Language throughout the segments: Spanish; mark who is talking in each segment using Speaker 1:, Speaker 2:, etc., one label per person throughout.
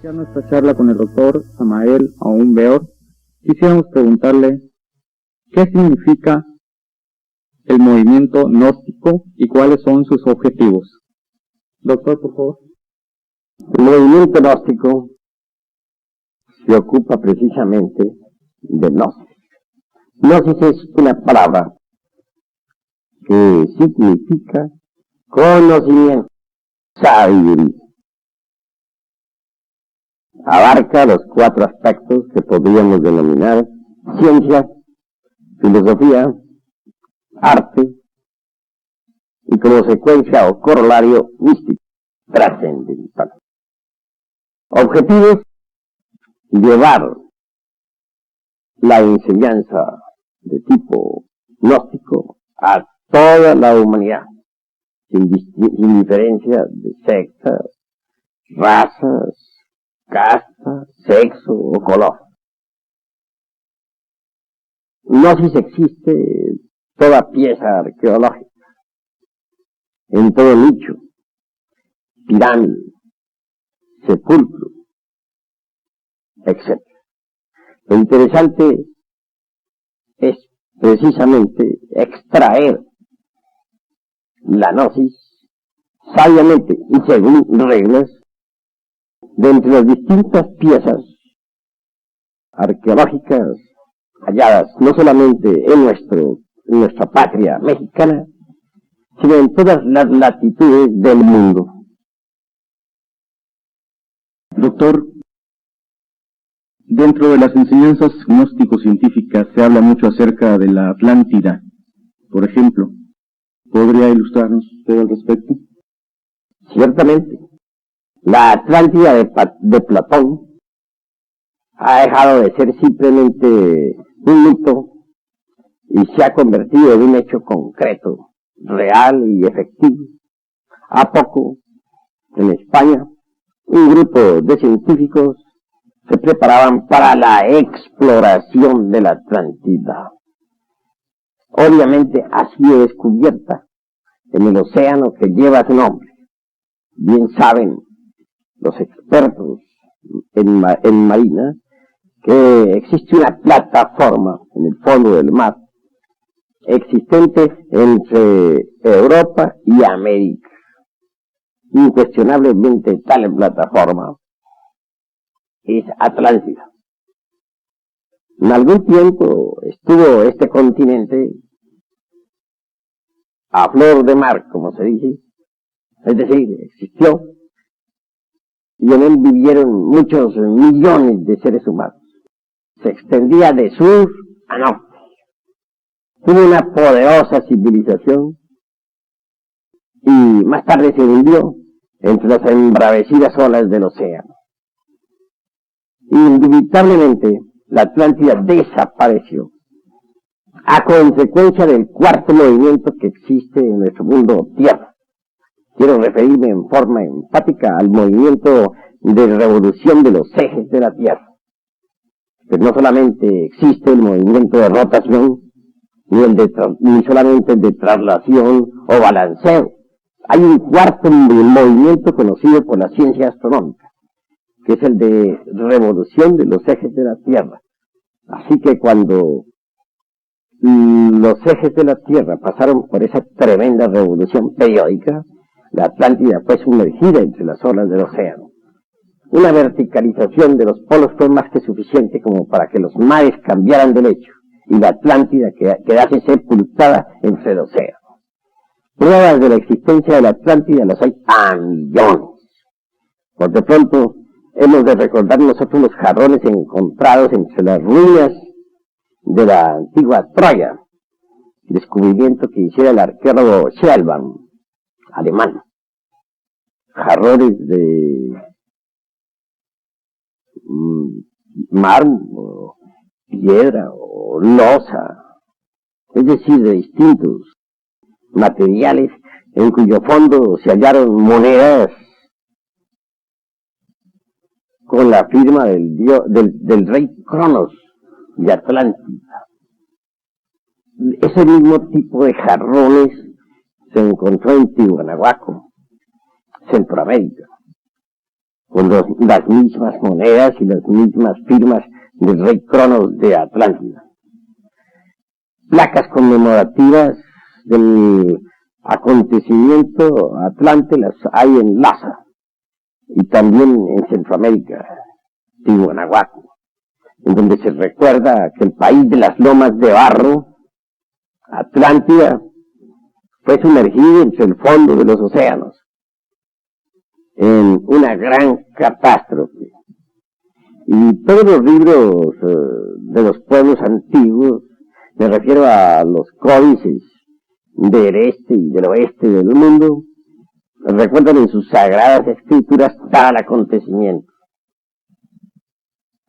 Speaker 1: iniciar nuestra charla con el doctor Samael Aoun Beor, quisiéramos preguntarle qué significa el movimiento gnóstico y cuáles son sus objetivos. Doctor, por favor.
Speaker 2: El movimiento gnóstico se ocupa precisamente de gnosis. Gnosis es una palabra que significa conocimiento, sabiduría. Abarca los 4 aspectos que podríamos denominar ciencia, filosofía, arte y como secuencia o corolario místico, trascendental. Objetivos: llevar la enseñanza de tipo gnóstico a toda la humanidad, sin diferencia de sectas, razas, casta, sexo o color. Gnosis existe en toda pieza arqueológica, en todo nicho, pirámide, sepulcro, etc. Lo interesante es precisamente extraer la gnosis sabiamente y según reglas de entre las distintas piezas arqueológicas halladas no solamente en nuestra patria mexicana, sino en todas las latitudes del mundo.
Speaker 1: Doctor, dentro de las enseñanzas gnóstico-científicas se habla mucho acerca de la Atlántida. Por ejemplo, ¿podría ilustrarnos usted al respecto?
Speaker 2: Ciertamente, la Atlántida de Platón ha dejado de ser simplemente un mito y se ha convertido en un hecho concreto, real y efectivo. A poco, en España, un grupo de científicos se preparaban para la exploración de la Atlántida. Obviamente ha sido descubierta en el océano que lleva su nombre. Bien saben los expertos en marina que existe una plataforma en el fondo del mar existente entre Europa y América. Incuestionablemente tal plataforma es Atlántida. En algún tiempo estuvo este continente a flor de mar, como se dice, es decir, existió, y en él vivieron muchos millones de seres humanos. Se extendía de sur a norte. Tuvo una poderosa civilización y más tarde se hundió entre las embravecidas olas del océano. Indubitablemente, la Atlántida desapareció a consecuencia del 4º movimiento que existe en nuestro mundo Tierra. Quiero referirme en forma enfática al movimiento de revolución de los ejes de la Tierra. Pero no solamente existe el movimiento de rotación, ni solamente el de traslación o balanceo. Hay un 4º movimiento conocido por la ciencia astronómica, que es el de revolución de los ejes de la Tierra. Así que cuando los ejes de la Tierra pasaron por esa tremenda revolución periódica, la Atlántida fue sumergida entre las olas del océano. Una verticalización de los polos fue más que suficiente como para que los mares cambiaran de lecho y la Atlántida quedase sepultada entre el océano. Pruebas de la existencia de la Atlántida las hay a millones. Por de pronto, hemos de recordar nosotros los jarrones encontrados entre las ruinas de la antigua Troya, descubrimiento que hiciera el arqueólogo Schellbaum, alemán. Jarrones de mármol, piedra o loza, es decir, de distintos materiales en cuyo fondo se hallaron monedas con la firma del rey Cronos de Atlántida. Ese mismo tipo de jarrones se encontró en Tiwanahuaco, Centroamérica. con las mismas monedas y las mismas firmas del rey Cronos de Atlántida. Placas conmemorativas del acontecimiento Atlante las hay en Lhasa y también en Centroamérica, Tiwanahuaco, en donde se recuerda que el país de las lomas de barro, Atlántida, fue sumergido entre el fondo de los océanos en una gran catástrofe. Y todos los libros de los pueblos antiguos, me refiero a los códices del este y del oeste del mundo, recuerdan en sus sagradas escrituras tal acontecimiento.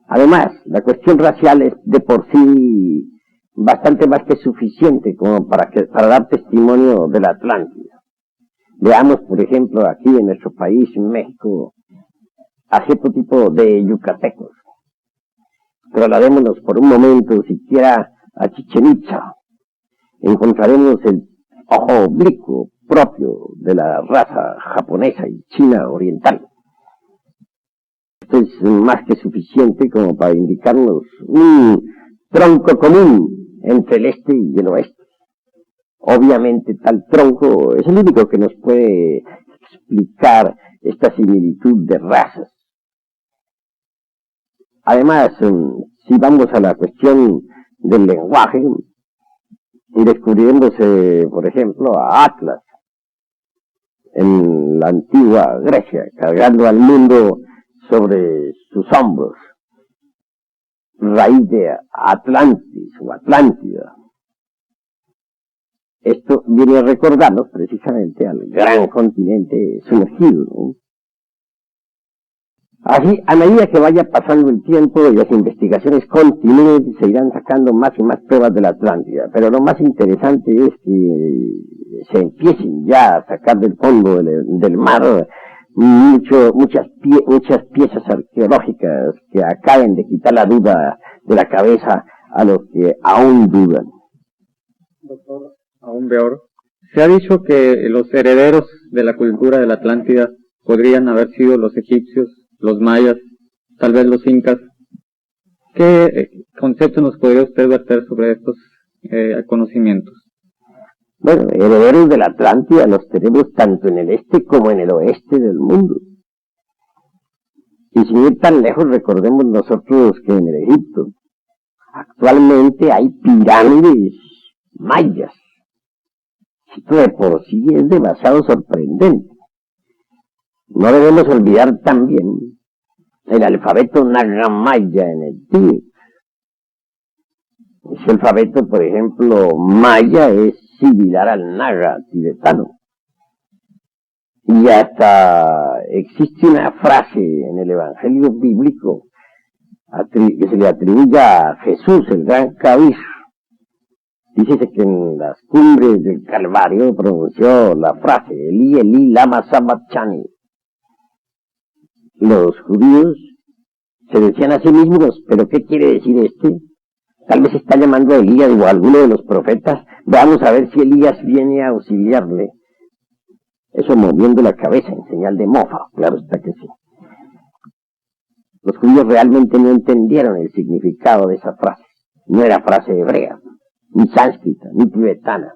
Speaker 2: Además, la cuestión racial es de por sí bastante más que suficiente como para dar testimonio de la Atlántida. Veamos, por ejemplo, aquí en nuestro país, en México, a cierto tipo de yucatecos. Trasladémonos por un momento siquiera a Chichén Itzá. Encontraremos el ojo oblicuo propio de la raza japonesa y china oriental. Esto es más que suficiente como para indicarnos un tronco común entre el este y el oeste. Obviamente tal tronco es el único que nos puede explicar esta similitud de razas. Además, si vamos a la cuestión del lenguaje, descubriremos, por ejemplo, a Atlas en la antigua Grecia, cargando al mundo sobre sus hombros, raíz de Atlantis o Atlántida. Esto viene a recordarnos precisamente al gran continente sumergido, ¿no? Así, a medida que vaya pasando el tiempo y las investigaciones continúen, se irán sacando más y más pruebas de la Atlántida. Pero lo más interesante es que se empiecen ya a sacar del fondo del mar muchas piezas arqueológicas que acaben de quitar la duda de la cabeza a los que aún dudan.
Speaker 1: Doctor Aún Beor, se ha dicho que los herederos de la cultura de la Atlántida podrían haber sido los egipcios, los mayas, tal vez los incas. ¿Qué concepto nos podría usted verter sobre estos conocimientos?
Speaker 2: Bueno, herederos de la Atlántida los tenemos tanto en el este como en el oeste del mundo. Y sin ir tan lejos, recordemos nosotros que en el Egipto actualmente hay pirámides mayas. Esto de por sí es demasiado sorprendente. No debemos olvidar también el alfabeto naga-maya en el Tíbet. Ese alfabeto, por ejemplo, maya es similar al naga tibetano. Y hasta existe una frase en el Evangelio bíblico que se le atribuye a Jesús, el gran Kabir. Dice que en las cumbres del Calvario pronunció la frase, Elí, Elí, lama sabachthani. Los judíos se decían a sí mismos, ¿pero qué quiere decir este? Tal vez está llamando a Elías o a alguno de los profetas. Vamos a ver si Elías viene a auxiliarle. Eso moviendo la cabeza en señal de mofa, claro está que sí. Los judíos realmente no entendieron el significado de esa frase. No era frase hebrea, ni sánscrita, ni tibetana.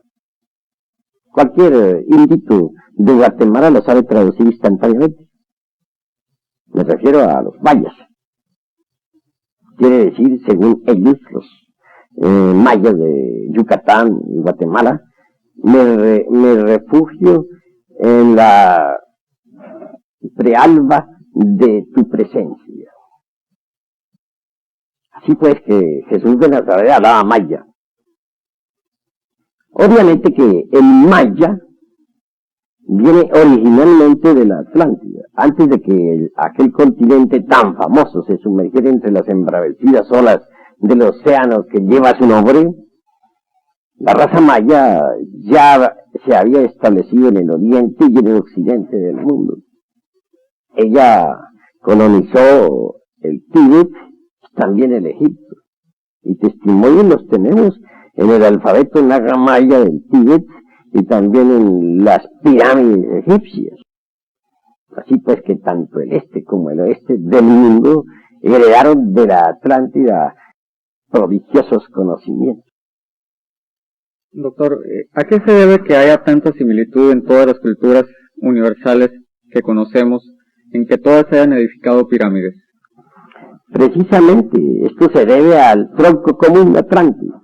Speaker 2: Cualquier indito de Guatemala lo sabe traducir instantáneamente. Me refiero a los mayas. Quiere decir, según ellos, los mayas de Yucatán y Guatemala, me refugio en la prealba de tu presencia. Así pues que Jesús de Nazaret hablaba maya. Obviamente que el maya viene originalmente de la Atlántida. Antes de que aquel continente tan famoso se sumergiera entre las embravecidas olas del océano que lleva su nombre, la raza maya ya se había establecido en el oriente y en el occidente del mundo. Ella colonizó el Tíbet, también el Egipto, y testimonios los tenemos en el alfabeto naga-maya del Tíbet y también en las pirámides egipcias. Así pues que tanto el este como el oeste del mundo heredaron de la Atlántida prodigiosos conocimientos.
Speaker 1: Doctor, ¿a qué se debe que haya tanta similitud en todas las culturas universales que conocemos, en que todas hayan edificado pirámides?
Speaker 2: Precisamente, esto se debe al tronco común atlántico.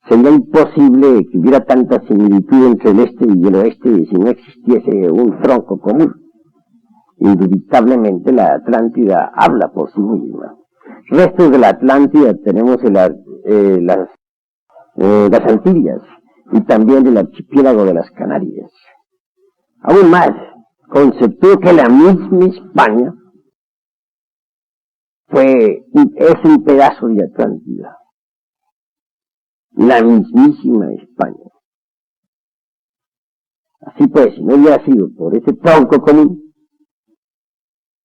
Speaker 2: Sería imposible que hubiera tanta similitud entre el este y el oeste si no existiese un tronco común. Indubitablemente la Atlántida habla por sí misma. Restos de la Atlántida tenemos en las Antillas y también del archipiélago de las Canarias. Aún más, conceptúo que la misma España es un pedazo de Atlántida. La mismísima España. Así pues, si no hubiera sido por ese tronco común,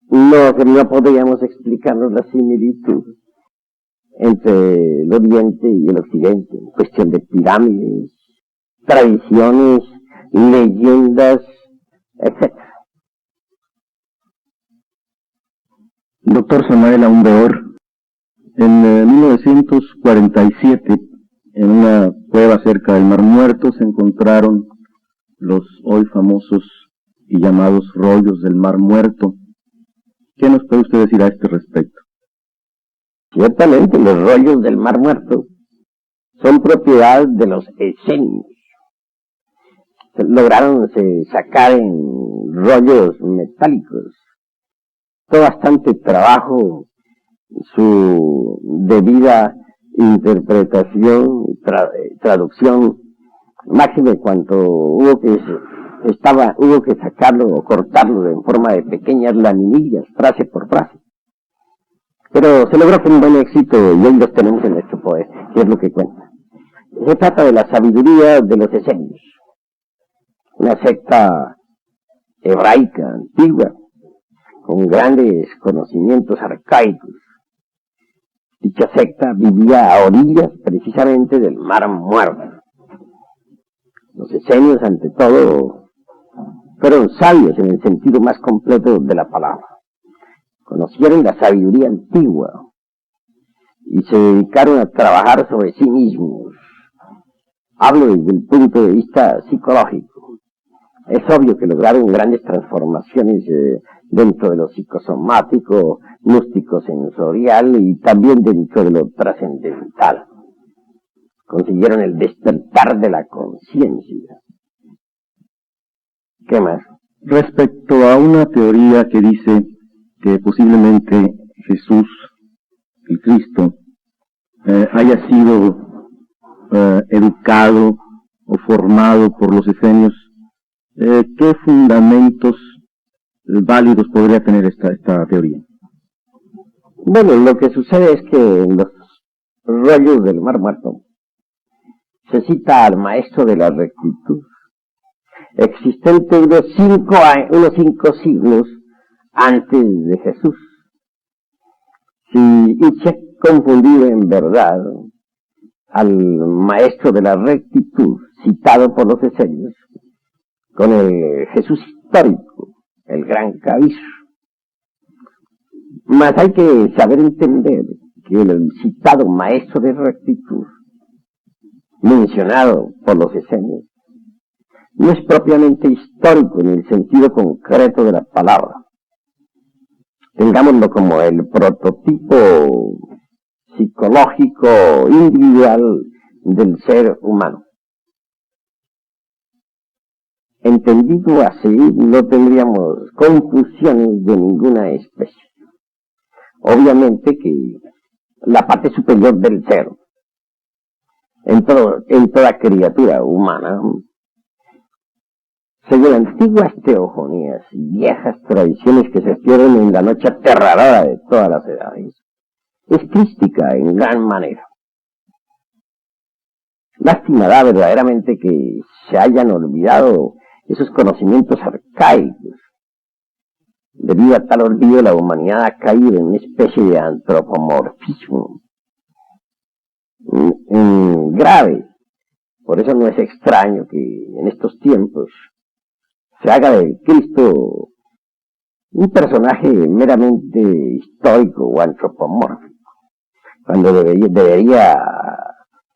Speaker 2: no podríamos explicarnos la similitud entre el Oriente y el Occidente, en cuestión de pirámides, tradiciones, leyendas, etc.
Speaker 3: Doctor Samael Aumbeor, en 1947, en una cueva cerca del Mar Muerto, se encontraron los hoy famosos y llamados rollos del Mar Muerto. ¿Qué nos puede usted decir a este respecto?
Speaker 2: Ciertamente, los rollos del Mar Muerto son propiedad de los esenios. Lograron sacar en rollos metálicos. Todo bastante trabajo, su debida interpretación, traducción, máxime cuanto hubo que sacarlo o cortarlo en forma de pequeñas laminillas, frase por frase. Pero se logró con un buen éxito y hoy los tenemos en nuestro poder, que es lo que cuenta. Se trata de la sabiduría de los esenios, una secta hebraica antigua, con grandes conocimientos arcaicos. Dicha secta vivía a orillas precisamente del Mar Muerto. Los esenios, ante todo, fueron sabios en el sentido más completo de la palabra. Conocieron la sabiduría antigua y se dedicaron a trabajar sobre sí mismos. Hablo desde el punto de vista psicológico. Es obvio que lograron grandes transformaciones dentro de lo psicosomático, gnóstico sensorial y también dentro de lo trascendental. Consiguieron el despertar de la conciencia. ¿Qué más?
Speaker 3: Respecto a una teoría que dice que posiblemente Jesús, el Cristo, haya sido educado o formado por los esenios, ¿qué fundamentos válidos podría tener esta teoría?
Speaker 2: Bueno, lo que sucede es que en los rollos del Mar Muerto se cita al maestro de la rectitud, existente unos 5 siglos antes de Jesús. Y se ha confundido en verdad al maestro de la rectitud, citado por los esenios, con el Jesús histórico, el gran Cabir. Mas hay que saber entender que el citado maestro de rectitud, mencionado por los esenios, no es propiamente histórico en el sentido concreto de la palabra. Tengámoslo como el prototipo psicológico individual del ser humano. Entendido así, no tendríamos confusiones de ninguna especie. Obviamente que la parte superior del ser, en toda criatura humana, según antiguas teogonías y viejas tradiciones que se pierden en la noche aterradora de todas las edades, es crística en gran manera. Lástima da verdaderamente que se hayan olvidado esos conocimientos arcaicos. Debido a tal olvido, la humanidad ha caído en una especie de antropomorfismo grave. Por eso no es extraño que en estos tiempos se haga del Cristo un personaje meramente histórico o antropomórfico, cuando debería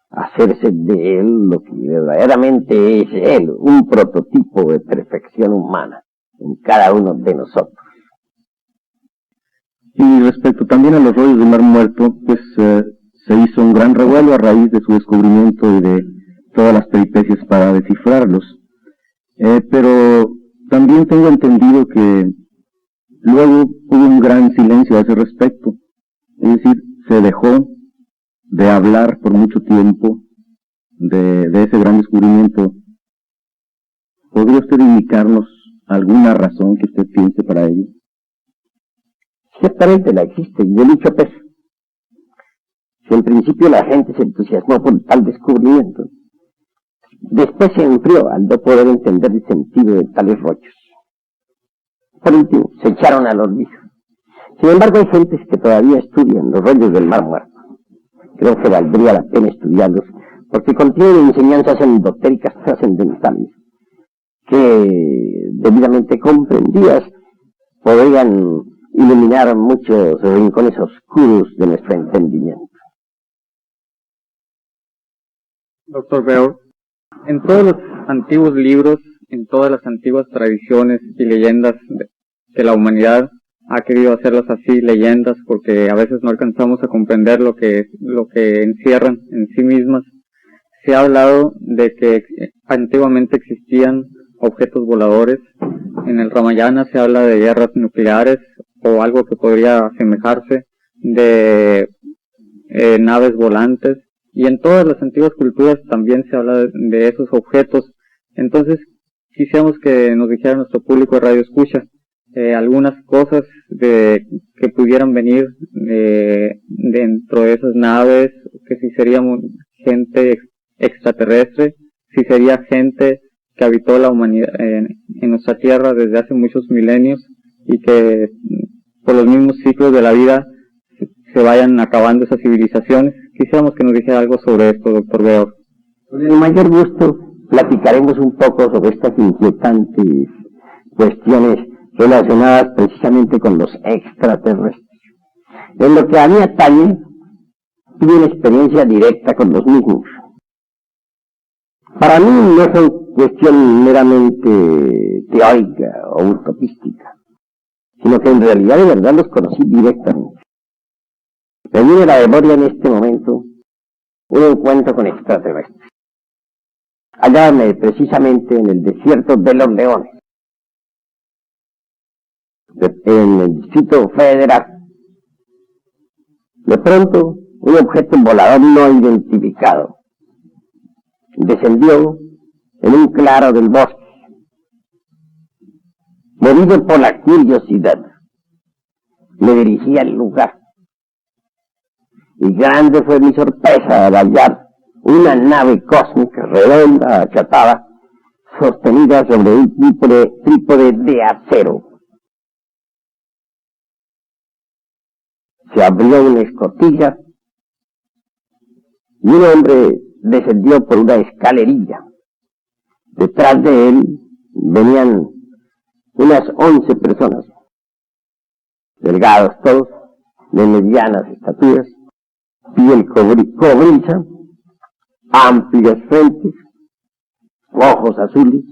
Speaker 2: hacerse de él lo que verdaderamente es él, un prototipo de perfección humana en cada uno de nosotros.
Speaker 3: Y respecto también a los rollos del Mar Muerto, pues se hizo un gran revuelo a raíz de su descubrimiento y de todas las peripecias para descifrarlos. Pero también tengo entendido que luego hubo un gran silencio a ese respecto. Es decir, se dejó de hablar por mucho tiempo de ese gran descubrimiento. ¿Podría usted indicarnos alguna razón que usted piense para ello?
Speaker 2: Ciertamente la existe, y de mucho peso. Si en principio la gente se entusiasmó por tal descubrimiento, después se enfrió al no poder entender el sentido de tales rollos. Por último, se echaron al olvido. Sin embargo, hay gentes que todavía estudian los rollos del Mar Muerto. Creo que valdría la pena estudiarlos, porque contienen enseñanzas endotéricas trascendentales, que, debidamente comprendidas, podrían iluminar muchos rincones oscuros de nuestro entendimiento.
Speaker 1: Doctor Beor, en todos los antiguos libros, en todas las antiguas tradiciones y leyendas que la humanidad ha querido hacerlas así, leyendas, porque a veces no alcanzamos a comprender lo que encierran en sí mismas, se ha hablado de que antiguamente existían objetos voladores. En el Ramayana se habla de guerras nucleares o algo que podría asemejarse, de naves volantes, y en todas las antiguas culturas también se habla de esos objetos. Entonces quisiéramos que nos dijera nuestro público de Radio Escucha algunas cosas que pudieran venir dentro de esas naves, que si seríamos gente extraterrestre, si sería gente que habitó la humanidad en nuestra tierra desde hace muchos milenios, y que por los mismos ciclos de la vida se vayan acabando esas civilizaciones. Quisiéramos que nos dijera algo sobre esto, doctor Beor.
Speaker 2: Con el mayor gusto platicaremos un poco sobre estas inquietantes cuestiones relacionadas precisamente con los extraterrestres. En lo que a mí atañe, tuve una experiencia directa con los mismos. Para mí no es cuestión meramente teórica o utopística, sino que en realidad de verdad los conocí directamente. Me viene a la memoria en este momento un encuentro con extraterrestres. Hallábame precisamente en el desierto de los Leones, en el Distrito Federal. De pronto, un objeto volador no identificado descendió en un claro del bosque. Movido por la curiosidad, me dirigí al lugar. Y grande fue mi sorpresa al hallar una nave cósmica redonda, achatada, sostenida sobre un trípode de acero. Se abrió una escotilla y un hombre descendió por una escalerilla. Detrás de él venían unas 11 personas, delgados todos, de medianas estaturas, piel cobriza, amplias frentes, ojos azules,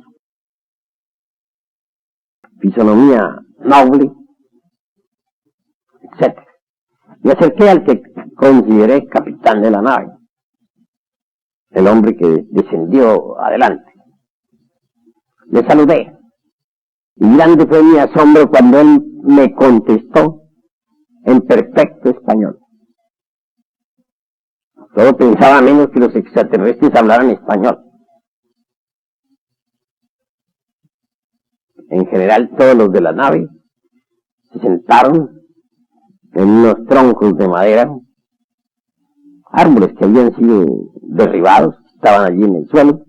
Speaker 2: fisonomía noble, etc. Me acerqué al que consideré capitán de la nave, el hombre que descendió adelante. Le saludé, y grande fue mi asombro cuando él me contestó en perfecto español. Todo pensaba menos que los extraterrestres hablaran español. En general, todos los de la nave se sentaron en unos troncos de madera, árboles que habían sido derribados, estaban allí en el suelo.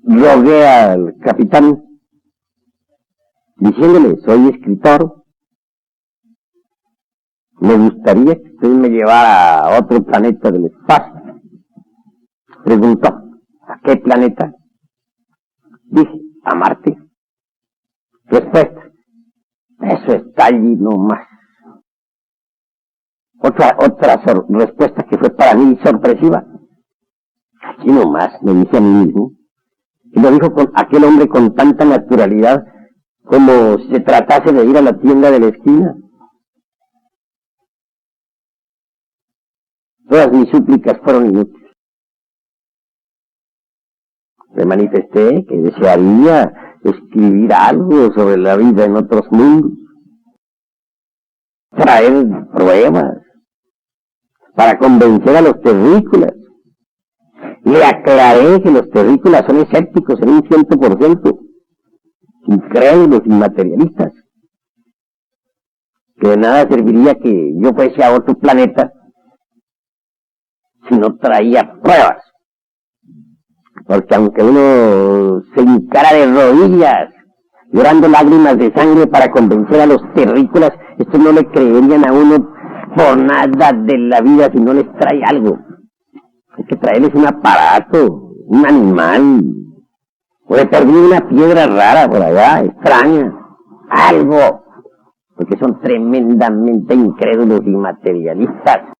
Speaker 2: Rogué al capitán, diciéndole: soy escritor, me gustaría que usted me llevara a otro planeta del espacio. Preguntó: ¿a qué planeta? Dije: a Marte. Respuesta. Eso está allí nomás. Otra respuesta que fue para mí sorpresiva. Aquí nomás, me dice a mí mismo. Y lo dijo con aquel hombre con tanta naturalidad, como si se tratase de ir a la tienda de la esquina. Todas mis súplicas fueron inútiles. Le manifesté que desearía escribir algo sobre la vida en otros mundos, traer pruebas para convencer a los terrícolas. Le aclaré que los terrícolas son escépticos en un 100%, incrédulos y materialistas, que de nada serviría que yo fuese a otro planeta si no traía pruebas. Porque aunque uno se hincara de rodillas, llorando lágrimas de sangre para convencer a los terrícolas, estos no le creerían a uno por nada de la vida si no les trae algo. Hay que traerles un aparato, un animal, o de perdido una piedra rara por allá, extraña, algo, porque son tremendamente incrédulos y materialistas.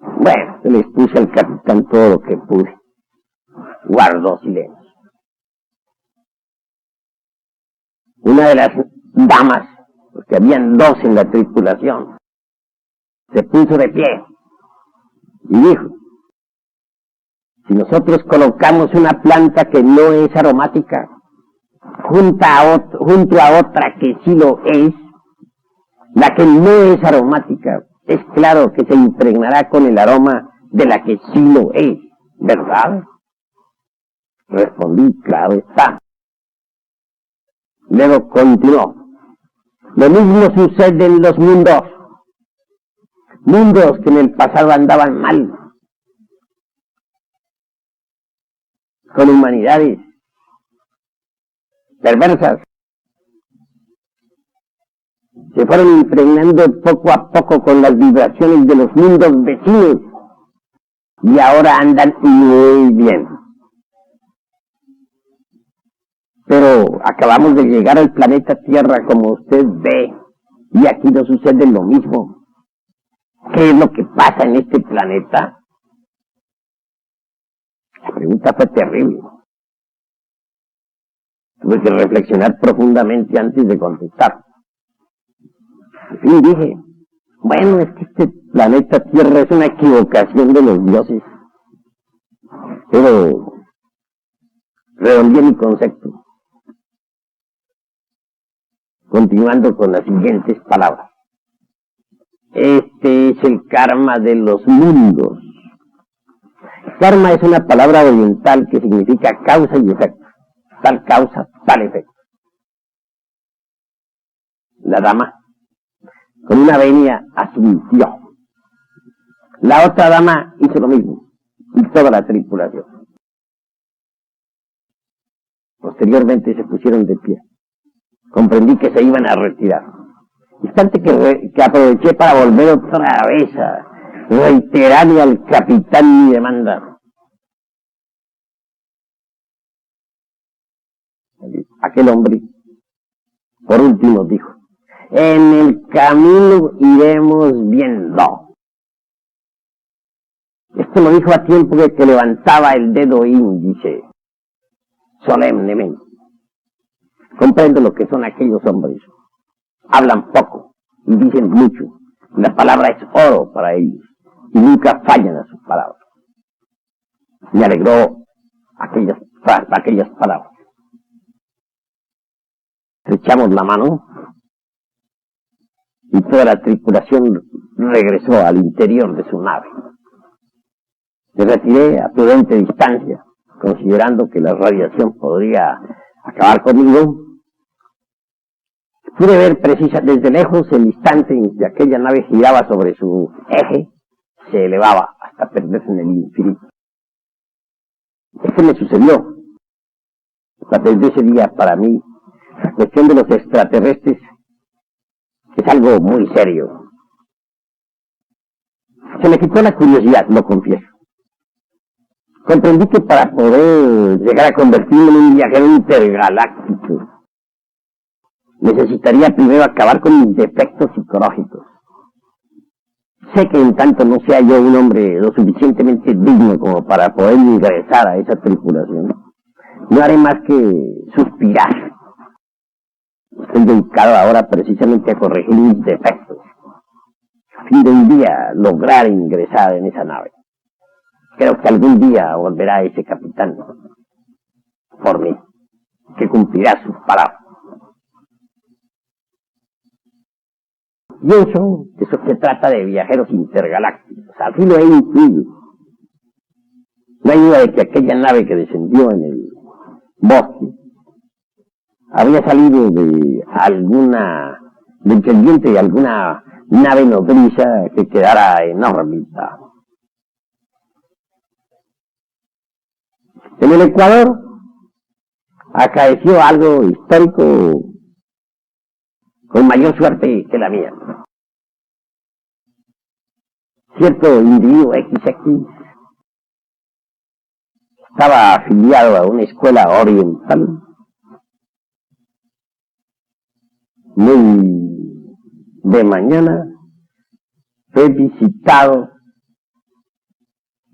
Speaker 2: Bueno, se les puse al capitán todo lo que pude. Guardó silencio. Una de las damas, porque habían dos en la tripulación, se puso de pie y dijo: si nosotros colocamos una planta que no es aromática junto a otra que sí lo es, la que no es aromática es claro que se impregnará con el aroma de la que sí lo es, ¿verdad? Respondí: claro está. Luego continuó: lo mismo sucede en los mundos que en el pasado andaban mal, con humanidades perversas, se fueron impregnando poco a poco con las vibraciones de los mundos vecinos y ahora andan muy bien. Pero acabamos de llegar al planeta Tierra, como usted ve, y aquí no sucede lo mismo. ¿Qué es lo que pasa en este planeta? La pregunta fue terrible. Tuve que reflexionar profundamente antes de contestar. Al fin dije: bueno, es que este planeta Tierra es una equivocación de los dioses. Pero redondeé mi concepto, continuando con las siguientes palabras. Este es el karma de los mundos. Karma es una palabra oriental que significa causa y efecto. Tal causa, tal efecto. La dama, con una venia, asintió. La otra dama hizo lo mismo, y toda la tripulación. Posteriormente se pusieron de pie. Comprendí que se iban a retirar. Instante que aproveché para volver otra vez a reiterarle al capitán mi demanda. Aquel hombre, por último, dijo: en el camino iremos viendo. Esto lo dijo a tiempo de que levantaba el dedo índice, solemnemente. Comprendo lo que son aquellos hombres. Hablan poco y dicen mucho. La palabra es oro para ellos y nunca fallan a sus palabras. Me alegró aquellas palabras. Echamos la mano y toda la tripulación regresó al interior de su nave. Me retiré a prudente distancia, considerando que la radiación podría acabar conmigo. Pude ver desde lejos el instante en que aquella nave giraba sobre su eje, se elevaba hasta perderse en el infinito. Esto me sucedió. Desde ese día, para mí, la cuestión de los extraterrestres es algo muy serio. Se me quitó la curiosidad, lo confieso. Comprendí que para poder llegar a convertirme en un viajero intergaláctico, necesitaría primero acabar con mis defectos psicológicos. Sé que en tanto no sea yo un hombre lo suficientemente digno como para poder ingresar a esa tripulación, no haré más que suspirar. Estoy dedicado ahora precisamente a corregir mis defectos, a fin de un día lograr ingresar en esa nave. Creo que algún día volverá ese capitán por mí, que cumplirá sus palabras. Pienso que eso se trata de viajeros intergalácticos, así lo he intuido. No hay duda de que aquella nave que descendió en el bosque había salido descendiente de alguna nave nodriza que quedara en órbita. En el Ecuador acaeció algo histórico con mayor suerte que la mía. Cierto individuo XX estaba afiliado a una escuela oriental muy de mañana, fue visitado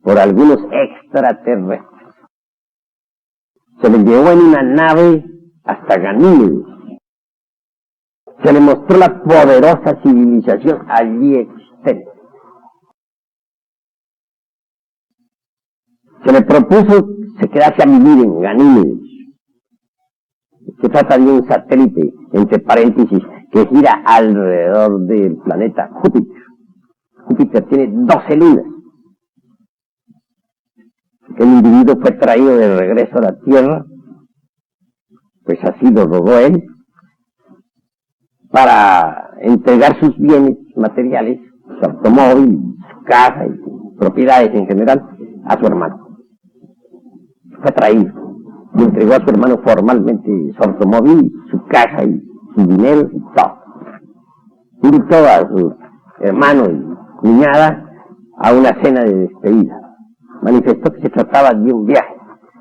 Speaker 2: por algunos extraterrestres. Se le llevó en una nave hasta Ganímedes. Se le mostró la poderosa civilización allí existente. Se le propuso que se quedase a vivir en Ganímedes. Se trata de un satélite, entre paréntesis, que gira alrededor del planeta Júpiter. Júpiter tiene 12 lunas. El individuo fue traído de regreso a la Tierra, pues así lo rogó él, para entregar sus bienes materiales, su automóvil, su casa y sus propiedades en general, a su hermano. Fue traído y entregó a su hermano formalmente su automóvil, su casa y su dinero y todo. Invitó a su hermano y cuñada a una cena de despedida. Manifestó que se trataba de un viaje.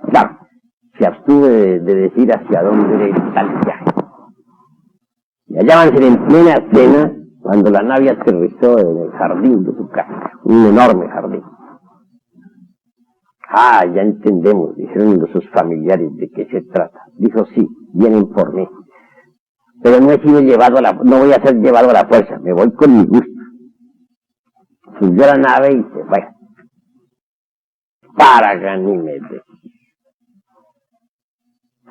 Speaker 2: Claro, se abstuvo de decir hacia dónde era tal viaje. Y hallábanse en plena cena cuando la nave aterrizó en el jardín de su casa, un enorme jardín. Ah, ya entendemos, dijeron sus familiares, de qué se trata. Dijo, sí, vienen por mí. Pero no no voy a ser llevado a la fuerza, me voy con mi gusto. Subió a la nave y se fue para Ganímedes.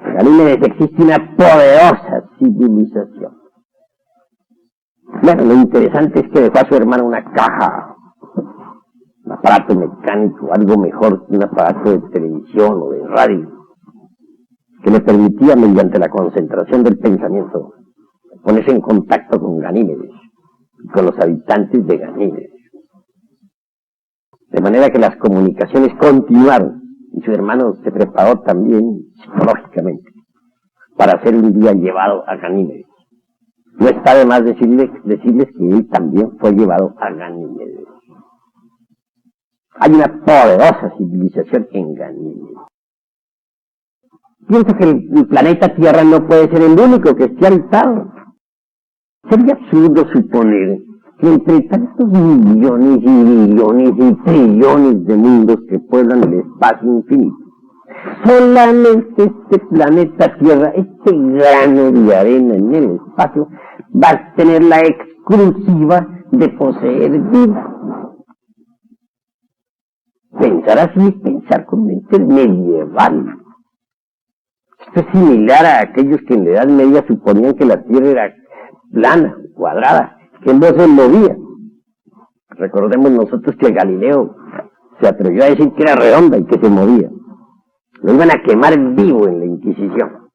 Speaker 2: En Ganímedes existe una poderosa civilización. Bueno, lo interesante es que dejó a su hermano una caja, un aparato mecánico, algo mejor que un aparato de televisión o de radio, que le permitía, mediante la concentración del pensamiento, ponerse en contacto con Ganímedes y con los habitantes de Ganímedes. De manera que las comunicaciones continuaron y su hermano se preparó también psicológicamente para ser un día llevado a Ganímedes. No está de más decirles que él también fue llevado a Ganímedes. Hay una poderosa civilización en Ganímedes. Pienso que el planeta Tierra no puede ser el único que esté habitado. Sería absurdo suponer que entre tantos millones y millones y trillones de mundos que pueblan el espacio infinito, solamente este planeta Tierra, este grano de arena en el espacio, va a tener la exclusiva de poseer vida. Pensar así es pensar con mente medieval. Esto es similar a aquellos que en la Edad Media suponían que la Tierra era plana, cuadrada, que no se movía. Recordemos nosotros que Galileo se atrevió a decir que era redonda y que se movía. Lo iban a quemar vivo en la Inquisición.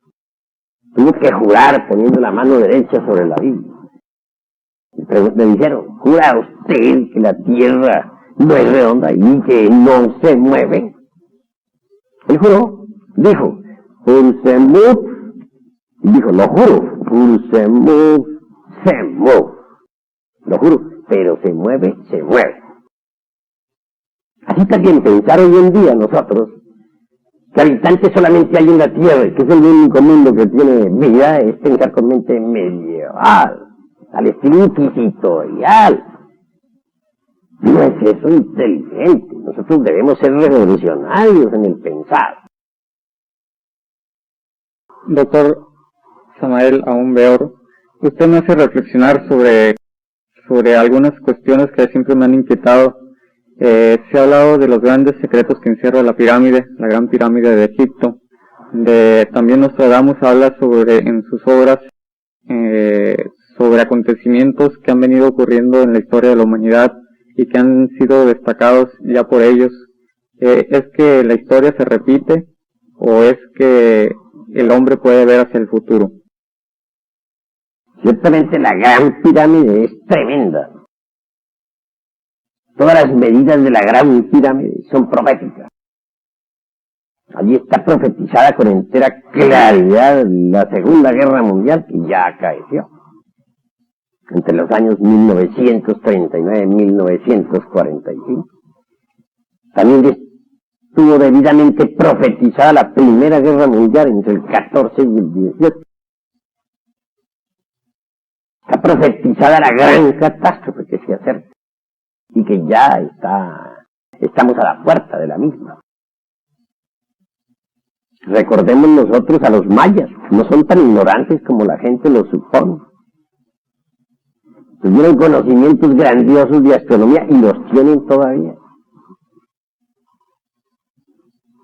Speaker 2: Tuvo que jurar poniendo la mano derecha sobre la Biblia. Me dijeron, ¿jura usted que la Tierra no es redonda y que no se mueve? Él juró, dijo, Pulsemut, y dijo, lo juro, Pulsemut, se mueve. Lo juro, pero se mueve, se mueve. Así también pensar hoy en día nosotros que habitantes solamente hay en la Tierra, y que es el único mundo que tiene vida, es pensar con mente medieval, al estilo inquisitorial. No es eso inteligente. Nosotros debemos ser revolucionarios en el pensar.
Speaker 1: Doctor Samael Aún Weor, usted me hace reflexionar sobre algunas cuestiones que siempre me han inquietado. Se ha hablado de los grandes secretos que encierra la pirámide, la gran pirámide de Egipto. También Nostradamus habla en sus obras sobre acontecimientos que han venido ocurriendo en la historia de la humanidad y que han sido destacados ya por ellos. ¿Es que la historia se repite o es que el hombre puede ver hacia el futuro?
Speaker 2: Ciertamente la gran pirámide es tremenda. Todas las medidas de la gran pirámide son proféticas. Allí está profetizada con entera claridad la Segunda Guerra Mundial, que ya acaeció entre los años 1939 y 1945. También estuvo debidamente profetizada la Primera Guerra Mundial entre el 14 y el 18. Está profetizada la gran catástrofe que se acerca y que ya estamos a la puerta de la misma. Recordemos nosotros a los mayas, no son tan ignorantes como la gente lo supone. Tuvieron conocimientos grandiosos de astronomía y los tienen todavía.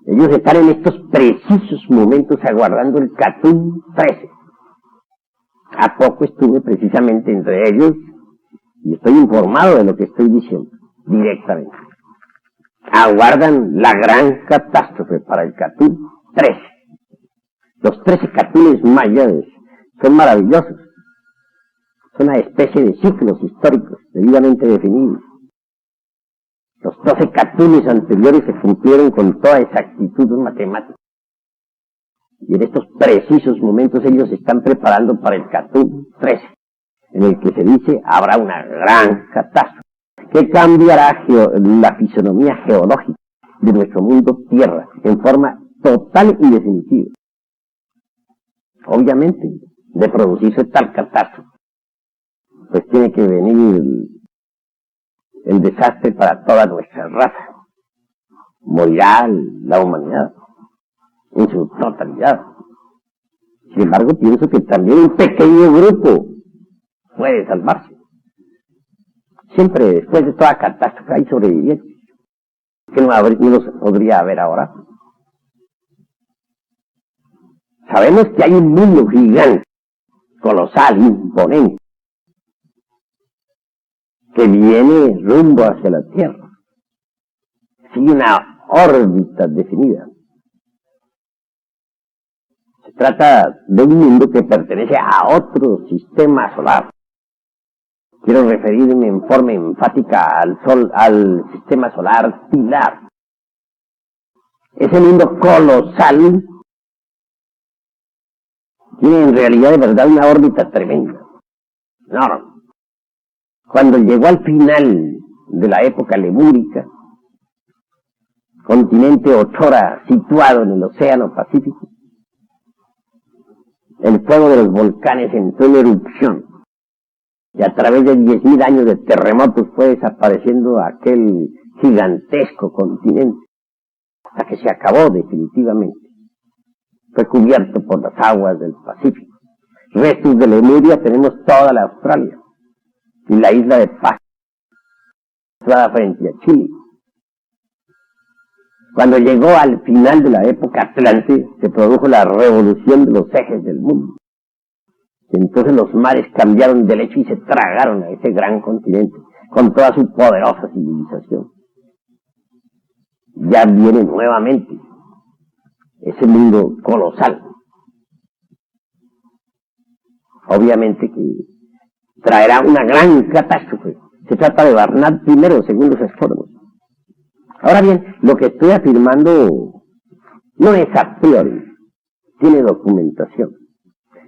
Speaker 2: Ellos están en estos precisos momentos aguardando el Catún 13. ¿A poco estuve precisamente entre ellos? Y estoy informado de lo que estoy diciendo, directamente. Aguardan la gran catástrofe para el Catún 13. Los 13 Catunes mayas son maravillosos. Son una especie de ciclos históricos debidamente definidos. Los 12 Catunes anteriores se cumplieron con toda exactitud matemática. Y en estos precisos momentos ellos se están preparando para el Catún 13, en el que se dice habrá una gran catástrofe que cambiará la fisonomía geológica de nuestro mundo Tierra en forma total y definitiva. Obviamente, de producirse tal catástrofe, pues tiene que venir el desastre para toda nuestra raza. Morirá la humanidad en su totalidad. Sin embargo, pienso que también un pequeño grupo puede salvarse. Siempre después de toda catástrofe hay sobrevivientes. ¿Qué no los podría haber ahora? Sabemos que hay un mundo gigante, colosal, imponente, que viene rumbo hacia la Tierra. Sigue una órbita definida. Se trata de un mundo que pertenece a otro sistema solar. Quiero referirme en forma enfática al sistema solar Pilar. Ese mundo colosal tiene en realidad de verdad una órbita tremenda. No. Cuando llegó al final de la época lemúrica, continente otrora situado en el Océano Pacífico, el fuego de los volcanes entró en erupción y a través de 10.000 años de terremotos fue desapareciendo aquel gigantesco continente hasta que se acabó definitivamente. Fue cubierto por las aguas del Pacífico. Restos de Lemuria tenemos toda la Australia y la isla de Pascua, situada frente a Chile. Cuando llegó al final de la época Atlante, se produjo la revolución de los ejes del mundo. Entonces los mares cambiaron de lecho y se tragaron a ese gran continente, con toda su poderosa civilización. Ya viene nuevamente ese mundo colosal. Obviamente que traerá una gran catástrofe. Se trata de Barnard I, según los astrónomos. Ahora bien, lo que estoy afirmando no es a priori, tiene documentación.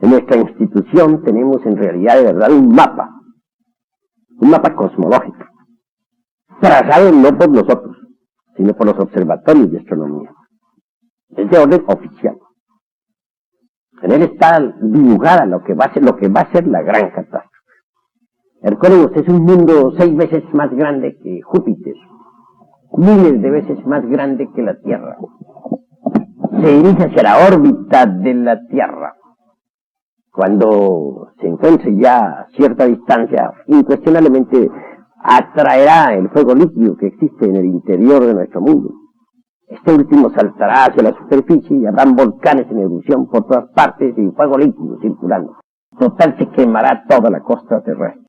Speaker 2: En nuestra institución tenemos en realidad de verdad un mapa cosmológico, trazado no por nosotros, sino por los observatorios de astronomía. es de orden oficial. En él está dibujada lo que va a ser la gran catástrofe. Hercólogos es un mundo 6 veces más grande que Júpiter, miles de veces más grande que la Tierra. Se dirige hacia la órbita de la Tierra. Cuando se encuentre ya a cierta distancia, incuestionablemente atraerá el fuego líquido que existe en el interior de nuestro mundo. Este último saltará hacia la superficie y habrán volcanes en erupción por todas partes y fuego líquido circulando. Total, se quemará toda la costa terrestre.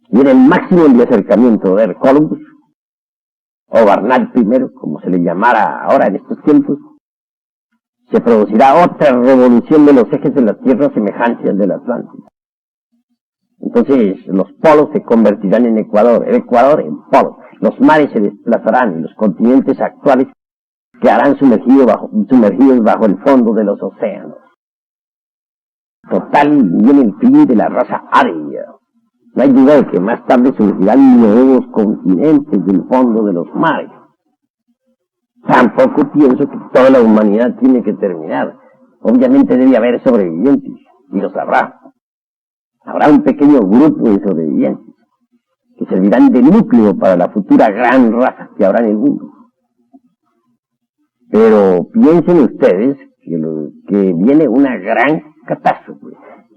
Speaker 2: Y en el máximo de acercamiento de Hercólogos, o Barnard I, como se le llamara ahora en estos tiempos, se producirá otra revolución de los ejes de la Tierra semejante al del Atlántico. Entonces los polos se convertirán en Ecuador, el Ecuador en polo. Los mares se desplazarán y los continentes actuales quedarán sumergidos bajo el fondo de los océanos. Total, viene el fin de la raza aria. No hay duda de que más tarde surgirán nuevos continentes del fondo de los mares. Tampoco pienso que toda la humanidad tiene que terminar. Obviamente debe haber sobrevivientes, y los habrá. Habrá un pequeño grupo de sobrevivientes, que servirán de núcleo para la futura gran raza que habrá en el mundo. Pero piensen ustedes que viene una gran catástrofe,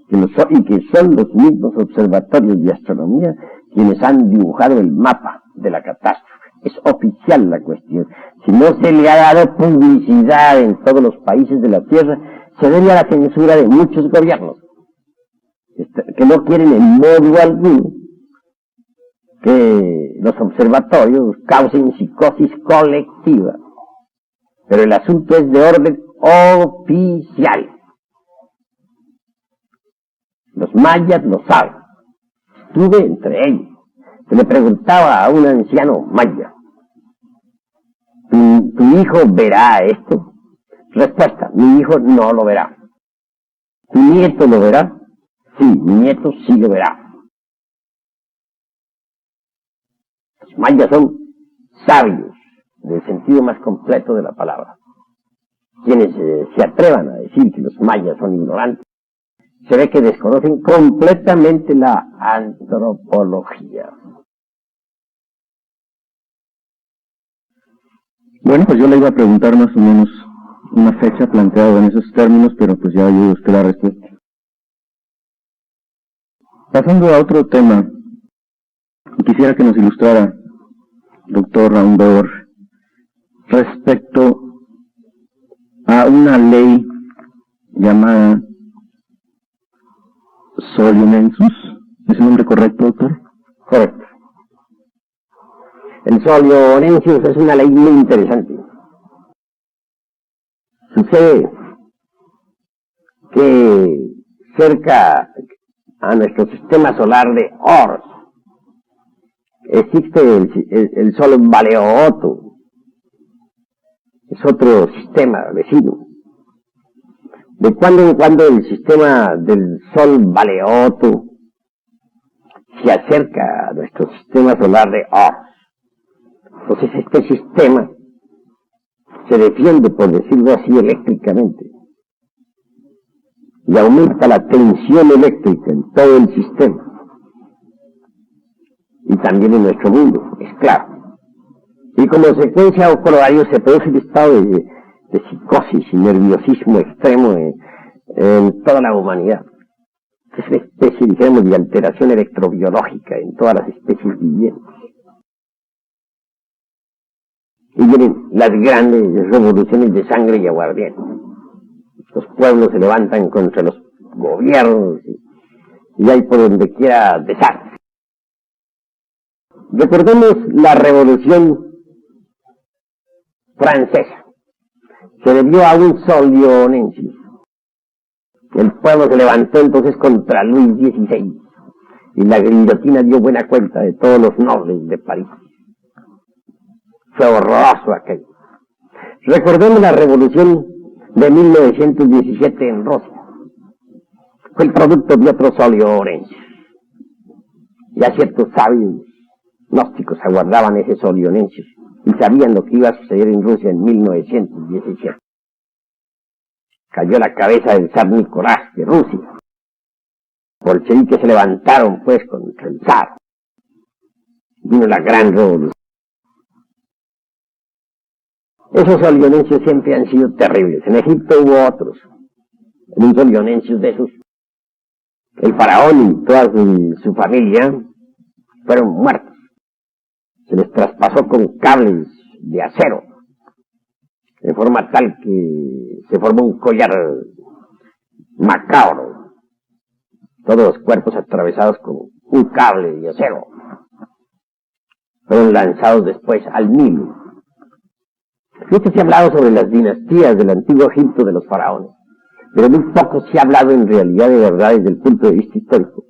Speaker 2: y que son los mismos observatorios de astronomía quienes han dibujado el mapa de la catástrofe. Es oficial la cuestión. Si no se le ha dado publicidad en todos los países de la Tierra, se debe a la censura de muchos gobiernos, que no quieren en modo alguno que los observatorios causen psicosis colectiva. Pero el asunto es de orden oficial. Los mayas lo saben. Estuve entre ellos. Se le preguntaba a un anciano maya: ¿Tu hijo verá esto? Respuesta: mi hijo no lo verá. ¿Tu nieto lo verá? Sí, mi nieto sí lo verá. Los mayas son sabios, en el sentido más completo de la palabra. Quienes se atrevan a decir que los mayas son ignorantes, se ve que desconocen completamente la antropología.
Speaker 3: Bueno, pues yo le iba a preguntar más o menos una fecha planteada en esos términos, pero pues ya oyó usted la respuesta. Pasando a otro tema, quisiera que nos ilustrara, doctor Raunbauer, respecto a una ley llamada Solionensis. ¿Es el nombre correcto, doctor?
Speaker 2: Correcto. El Solionensis es una ley muy interesante. Sucede que cerca a nuestro sistema solar de Ors existe el Sol Baleoto. Es otro sistema vecino. De cuando en cuando el sistema del Sol Baleoto se acerca a nuestro sistema solar de Ors. Entonces este sistema se defiende, por decirlo así, eléctricamente, y aumenta la tensión eléctrica en todo el sistema, y también en nuestro mundo, es claro. Y como consecuencia o corolario se produce un estado de psicosis y nerviosismo extremo en toda la humanidad. Es una especie, digamos, de alteración electrobiológica en todas las especies vivientes. Y vienen las grandes revoluciones de sangre y aguardiente. Los pueblos se levantan contra los gobiernos y hay por donde quiera desastre. Recordemos la Revolución Francesa. Se debió a un Solionensis. El pueblo se levantó entonces contra Luis XVI y la guillotina dio buena cuenta de todos los nobles de París. Fue horroroso aquello. Recordemos la revolución de 1917 en Rusia. Fue el producto de otro Solionensis. Ya ciertos sabios gnósticos aguardaban ese Solionensis y sabían lo que iba a suceder en Rusia en 1917. Cayó la cabeza del zar Nicolás de Rusia. Bolcheviques se levantaron pues contra el zar. Vino la gran revolución. Esos Solionencios siempre han sido terribles. En Egipto hubo otros. En un Solionencios de esos, el faraón y toda su familia fueron muertos. Se les traspasó con cables de acero, de forma tal que se formó un collar macabro. Todos los cuerpos atravesados con un cable de acero fueron lanzados después al Nilo. Mucho se ha hablado sobre las dinastías del antiguo Egipto de los faraones, pero muy poco se ha hablado en realidad de verdad desde el punto de vista histórico,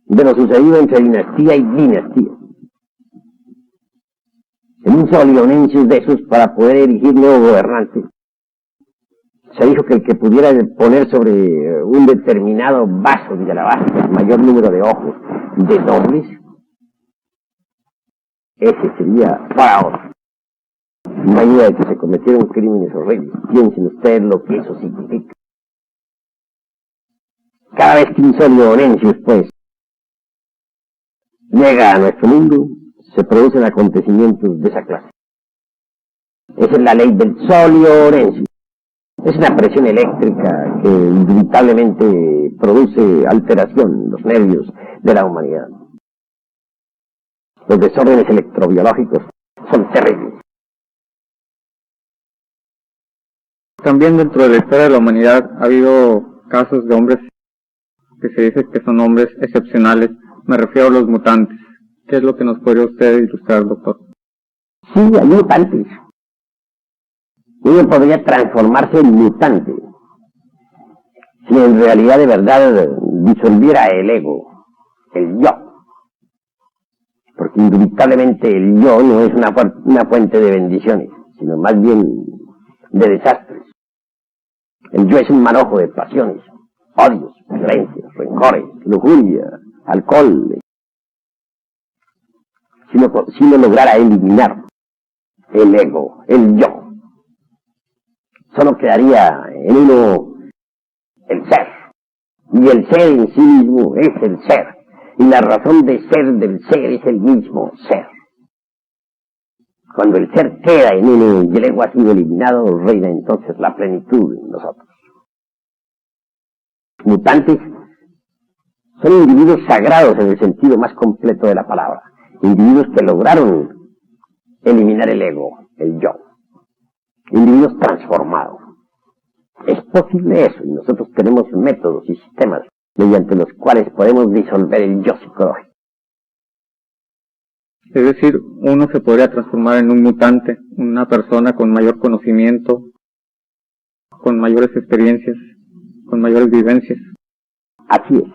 Speaker 2: de lo sucedido entre dinastía y dinastía. En un Solionencios de esos, para poder erigir nuevo gobernante, se dijo que el que pudiera poner sobre un determinado vaso de alabastro el mayor número de ojos de dobles, ese sería faraón. No hay duda de que se cometieron crímenes horribles. Piensen ustedes lo que eso significa. Cada vez que un Solionencios, pues, llega a nuestro mundo, se producen acontecimientos de esa clase. Esa es la ley del Solionencios. Es una presión eléctrica que inevitablemente produce alteración en los nervios de la humanidad. Los desórdenes electrobiológicos son terribles.
Speaker 1: También dentro de la historia de la humanidad ha habido casos de hombres que se dice que son hombres excepcionales. Me refiero a los mutantes. ¿Qué es lo que nos podría usted ilustrar, doctor?
Speaker 2: Sí, hay mutantes. Uno podría transformarse en mutante si en realidad de verdad disolviera el ego, el yo. Porque indubitablemente el yo no es una fuente de bendiciones, sino más bien de desastres. El yo es un manojo de pasiones, odios, violencias, rencores, lujuria, alcohol. Si no lograra eliminar el ego, el yo, solo quedaría en uno el ser. Y el ser en sí mismo es el ser. Y la razón de ser del ser es el mismo ser. Cuando el ser queda en uno y el ego ha sido eliminado, reina entonces la plenitud en nosotros. Mutantes son individuos sagrados en el sentido más completo de la palabra. Individuos que lograron eliminar el ego, el yo. Individuos transformados. Es posible eso, y nosotros tenemos métodos y sistemas mediante los cuales podemos disolver el yo psicológico.
Speaker 1: Es decir, uno se podría transformar en un mutante, una persona con mayor conocimiento, con mayores experiencias, con mayores vivencias.
Speaker 2: Así es.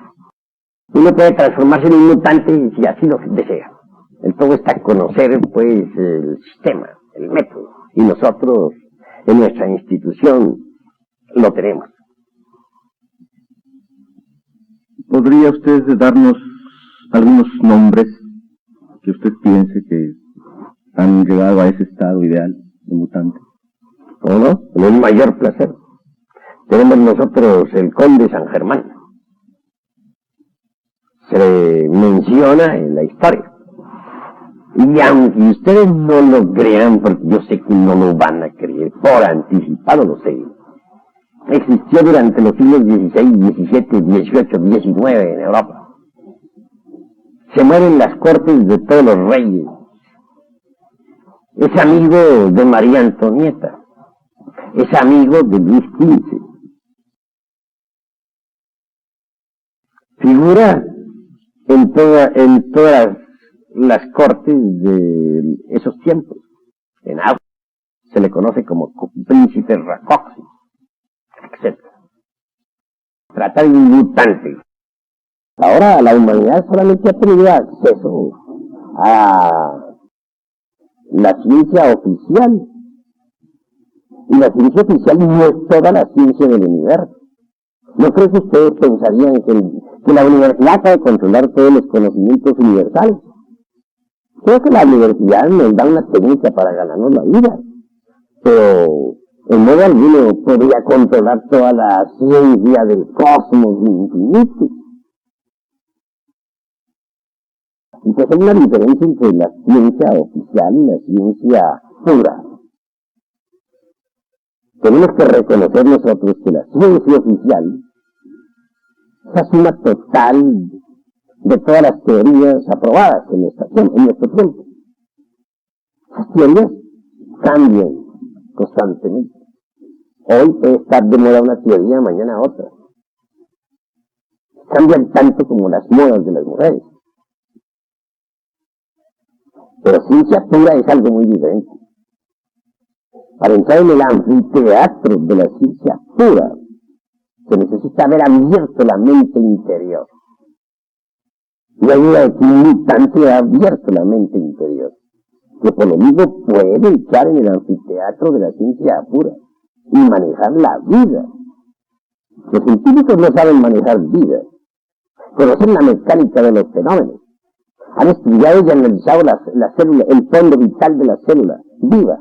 Speaker 2: Uno puede transformarse en un mutante si así lo desea. El todo está a conocer, pues, el sistema, el método. Y nosotros, en nuestra institución, lo tenemos.
Speaker 3: ¿Podría usted darnos algunos nombres que usted piense que han llegado a ese estado ideal de mutante?
Speaker 2: ¿Cómo no? Con el mayor placer. Tenemos nosotros el Conde San Germán. Se le menciona en la historia. Y aunque ustedes no lo crean, porque yo sé que no lo van a creer, por anticipado lo sé, existió durante los siglos XVI, XVII, XVIII, XIX en Europa. Se muere en las cortes de todos los reyes. Es amigo de María Antonieta. Es amigo de Luis XV. Figura en todas las cortes de esos tiempos. En Austria se le conoce como príncipe Rákóczi, etc. Trata de un mutante. Ahora la humanidad solamente ha tenido acceso a la ciencia oficial. Y la ciencia oficial no es toda la ciencia del universo. ¿No creo que ustedes pensarían que la universidad acaba de controlar todos los conocimientos universales? Creo que la universidad nos da una técnica para ganarnos la vida, pero en modo alguno podría controlar toda la ciencia del cosmos infinito. Y pues hay una diferencia entre la ciencia oficial y la ciencia pura. Tenemos que reconocer nosotros que la ciencia oficial es la suma total de todas las teorías aprobadas en nuestro tiempo. Esas teorías cambian constantemente. Hoy puede estar de moda una teoría, mañana otra. Cambian tanto como las modas de las mujeres. Pero ciencia pura es algo muy diferente. Para entrar en el anfiteatro de la ciencia pura, se necesita haber abierto la mente interior. Y ayuda de que un mutante ha abierto la mente interior, que por lo mismo puede entrar en el anfiteatro de la ciencia pura y manejar la vida. Los científicos no saben manejar vida, conocen la mecánica de los fenómenos, han estudiado y analizado la célula, el fondo vital de la célula viva.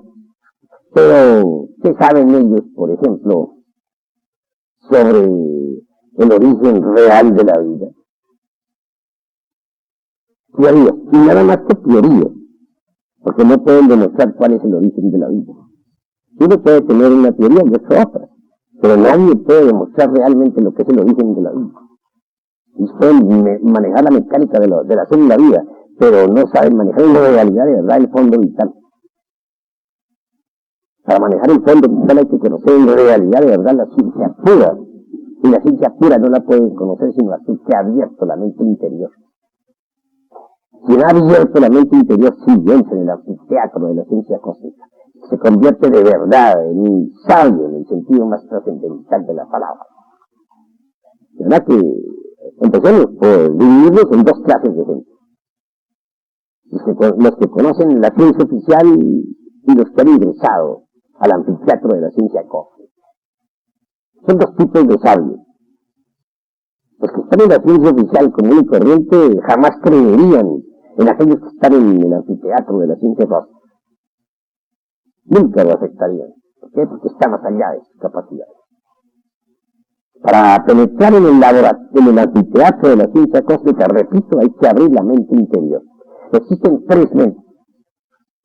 Speaker 2: Pero, ¿qué saben ellos, por ejemplo, sobre el origen real de la vida? Teorías, y nada más que teorías, porque no pueden demostrar cuál es el origen de la vida. Uno puede tener una teoría y otra, pero nadie puede demostrar realmente lo que es el origen de la vida. Ellos pueden manejar la mecánica de la célula viva, pero no saben manejar en la realidad de verdad el fondo vital. Para manejar el fondo vital hay que conocer en realidad de verdad la ciencia pura, y la ciencia pura no la pueden conocer sino aquel que ha abierto la mente interior. Quien ha abierto la mente interior sí entra en el anfiteatro de la ciencia cósmica, se convierte de verdad en un sabio en el sentido más trascendental de la palabra. De verdad que empecemos por dividirnos en dos clases de gente. Los que conocen la ciencia oficial y los que han ingresado al anfiteatro de la ciencia cósmica. Son dos tipos de sabios. Los que están en la ciencia oficial común y corriente jamás creerían en aquellos que están en el anfiteatro de la ciencia cósmica. Nunca lo aceptarían. ¿Por qué? Porque está más allá de sus capacidades. Para penetrar en el anfiteatro de la ciencia cósmica, repito, hay que abrir la mente interior. Existen tres mentes.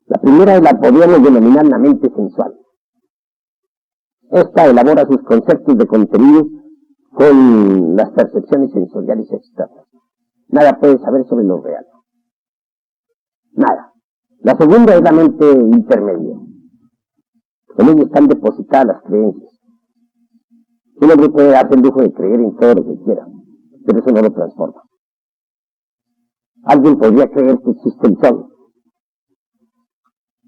Speaker 2: La primera la podríamos denominar la mente sensual. Esta elabora sus conceptos de contenido con las percepciones sensoriales externas. Nada puede saber sobre lo real. Nada. La segunda es la mente intermedia. En ella están depositadas las creencias. Un hombre puede darse el lujo de creer en todo lo que quiera, pero eso no lo transforma. Alguien podría creer que existe el sol,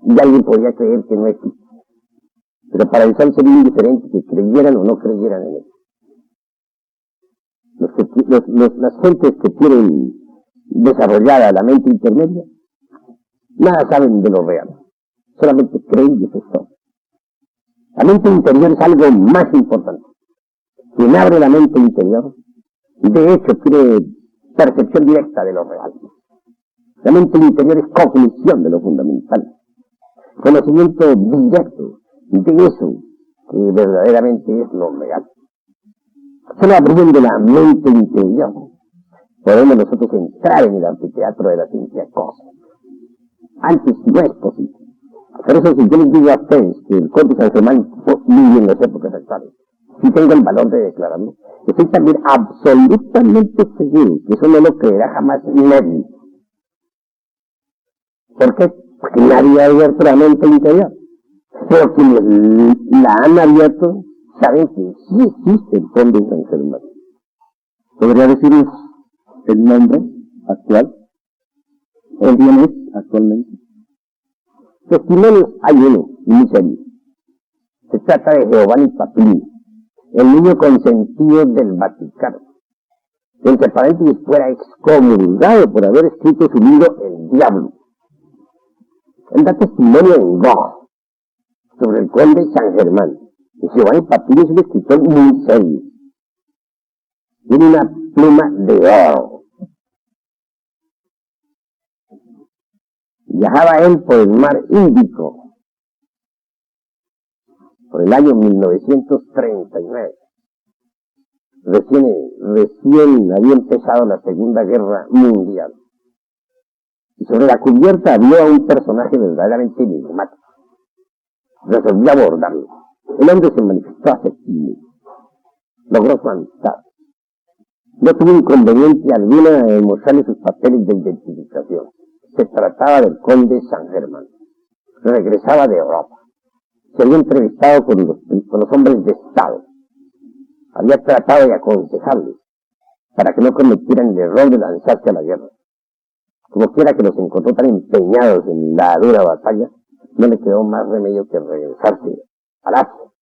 Speaker 2: y alguien podría creer que no existe. Pero para el sol sería indiferente que creyeran o no creyeran en él. Las gentes que tienen desarrollada la mente intermedia, nada saben de lo real, solamente creen y eso es todo. La mente interior es algo más importante. Quien abre la mente interior, de hecho, tiene percepción directa de lo real. La mente interior es cognición de lo fundamental, conocimiento directo de eso que verdaderamente es lo real. Solo abriendo la mente interior podemos nosotros entrar en el anfiteatro de la ciencia cósmica. Antes no es posible. Por eso, si yo les digo a ustedes que el Conde San Germán vive en las épocas actuales, si tengo el valor de declararlo, estoy también absolutamente seguro que eso no lo creerá jamás nadie. ¿Por qué? Porque nadie ha abierto la mente interior. Pero quienes la han abierto saben que sí existe el Conde San Germán.
Speaker 3: ¿Podría decirnos el nombre actual? ¿O quién es actualmente?
Speaker 2: Testimonios hay uno, muy serio. Se trata de Giovanni Papini, el niño consentido del Vaticano. Entre paréntesis, fuera excomulgado por haber escrito su libro El Diablo. Él da testimonio en Gog sobre el Conde San Germán. Y Giovanni Papini es un escritor muy serio. Tiene una pluma de oro. Viajaba él por el mar Índico, por el año 1939. Recién había empezado la Segunda Guerra Mundial. Y sobre la cubierta vio a un personaje verdaderamente enigmático. Resolvió abordarlo. El hombre se manifestó asequible. Logró su amistad. No tuvo inconveniente alguno en mostrarle sus papeles de identificación. Se trataba del conde San Germán. Regresaba de Europa. Se había entrevistado con los hombres de Estado. Había tratado de aconsejarles para que no cometieran el error de lanzarse a la guerra. Como quiera que los encontró tan empeñados en la dura batalla, no le quedó más remedio que regresarse al Asia.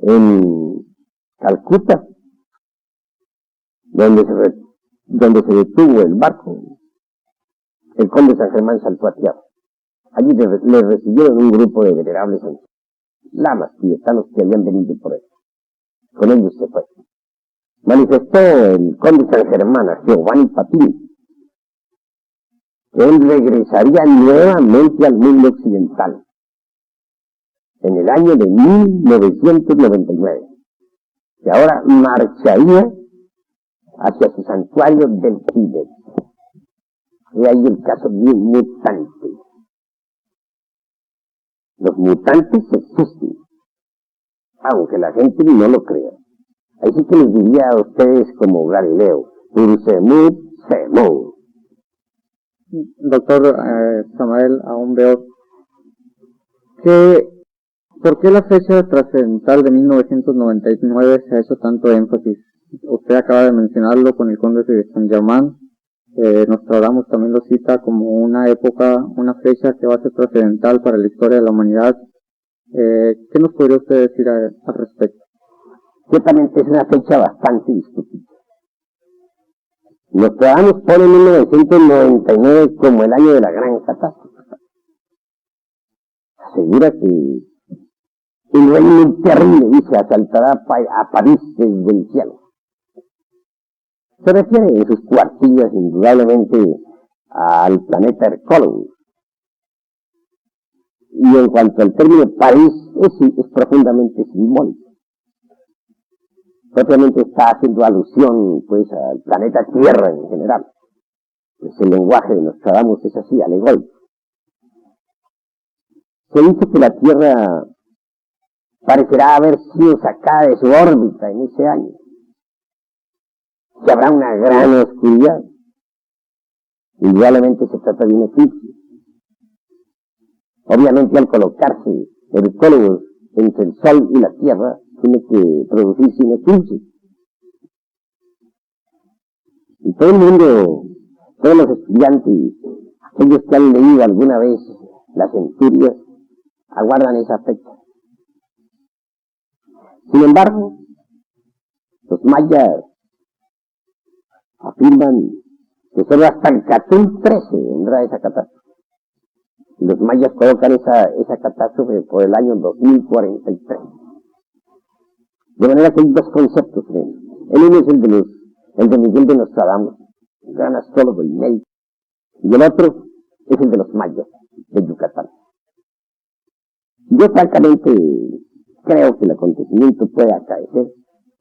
Speaker 2: En Calcuta, donde se detuvo el barco, el conde San Germán saltó a tierra. Allí le recibieron un grupo de venerables lamas tibetanos que habían venido por él. Con ellos se fue. Manifestó el conde San Germán a Giovanni Papini que él regresaría nuevamente al mundo occidental en el año de 1999, que ahora marcharía hacia su santuario del Tíbet. Y ahí el caso de un mutante. Los mutantes existen, aunque la gente no lo crea. Ahí sí que les diría a ustedes como Galileo, Ursemut Semón.
Speaker 1: Doctor Samael Aún-Weor, ¿por qué la fecha trascendental de 1999 se ha hecho tanto énfasis? Usted acaba de mencionarlo con el conde de San Germán. Nostradamus también lo cita como una época, una fecha que va a ser trascendental para la historia de la humanidad. ¿Qué nos podría usted decir al respecto?
Speaker 2: Ciertamente es una fecha bastante discutida. Nostradamus pone 1999 como el año de la gran catástrofe. Asegura que el reino terrible, dice, asaltará a París desde el cielo. Se refiere en sus cuartillas indudablemente al planeta Hercólogos. Y en cuanto al término París, es profundamente simbólico. Propiamente está haciendo alusión, pues, al planeta Tierra en general. Pues el lenguaje de Nostradamus es así, alegórico. Se dice que la Tierra parecerá haber sido sacada de su órbita en ese año. Que habrá una gran oscuridad. Indudablemente se trata de un eclipse. Obviamente al colocarse Hercólogos entre el Sol y la Tierra, tiene que producirse un eclipse. Y todo el mundo, todos los estudiantes, aquellos que han leído alguna vez las Centurias, aguardan esa fecha. Sin embargo, los mayas afirman que solo hasta el Catún 13 vendrá esa catástrofe. Y los mayas colocan esa catástrofe por el año 2043. De manera que hay dos conceptos. El uno es el de Miguel de Nostradamus, el gran astrólogo y médico, y el otro es el de los mayas de Yucatán. Yo francamente creo que el acontecimiento puede acaecer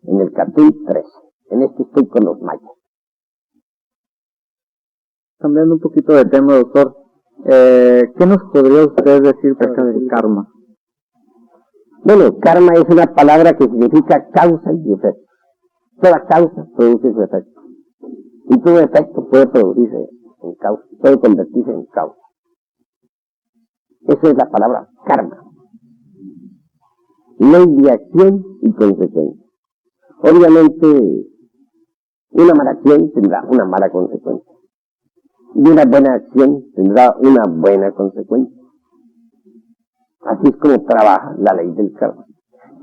Speaker 2: en el Catún 13. En este estoy con los mayas.
Speaker 1: Cambiando un poquito de tema, doctor, ¿qué nos podría usted decir acerca del karma?
Speaker 2: Bueno, karma es una palabra que significa causa y efecto. Toda causa produce su efecto. Y todo efecto puede producirse en causa, puede convertirse en causa. Esa es la palabra karma. Ley de acción y consecuencia. Obviamente, una mala acción tendrá una mala consecuencia. Y una buena acción tendrá una buena consecuencia. Así es como trabaja la ley del karma.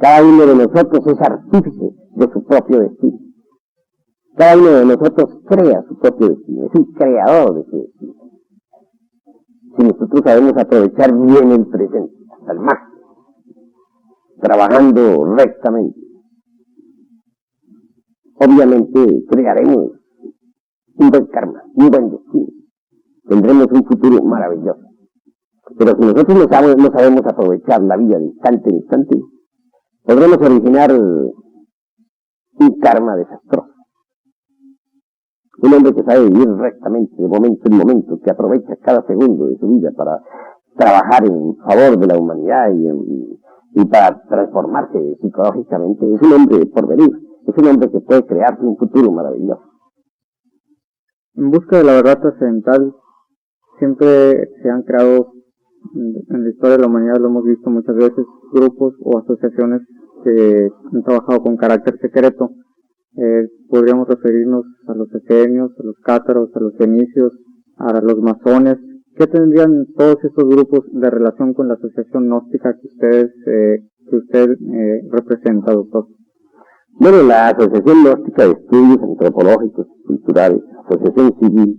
Speaker 2: Cada uno de nosotros es artífice de su propio destino. Cada uno de nosotros crea su propio destino, es un creador de su destino. Si nosotros sabemos aprovechar bien el presente, hasta el máximo, trabajando rectamente, obviamente crearemos un buen karma, un buen destino. tendremos un futuro maravilloso. Pero si nosotros no sabemos aprovechar la vida de instante en instante, podremos originar un karma desastroso. Un hombre que sabe vivir rectamente, de momento en momento, que aprovecha cada segundo de su vida para trabajar en favor de la humanidad y para transformarse psicológicamente, es un hombre por venir, es un hombre que puede crearse un futuro maravilloso.
Speaker 1: En busca de la verdad trascendental, siempre se han creado, en la historia de la humanidad lo hemos visto muchas veces, grupos o asociaciones que han trabajado con carácter secreto. Podríamos referirnos a los esenios, a los cátaros, a los fenicios, a los masones. ¿Qué tendrían todos estos grupos de relación con la asociación gnóstica que usted representa, doctor?
Speaker 2: Bueno, la Asociación Gnóstica de Estudios Antropológicos y Culturales, Asociación Civil,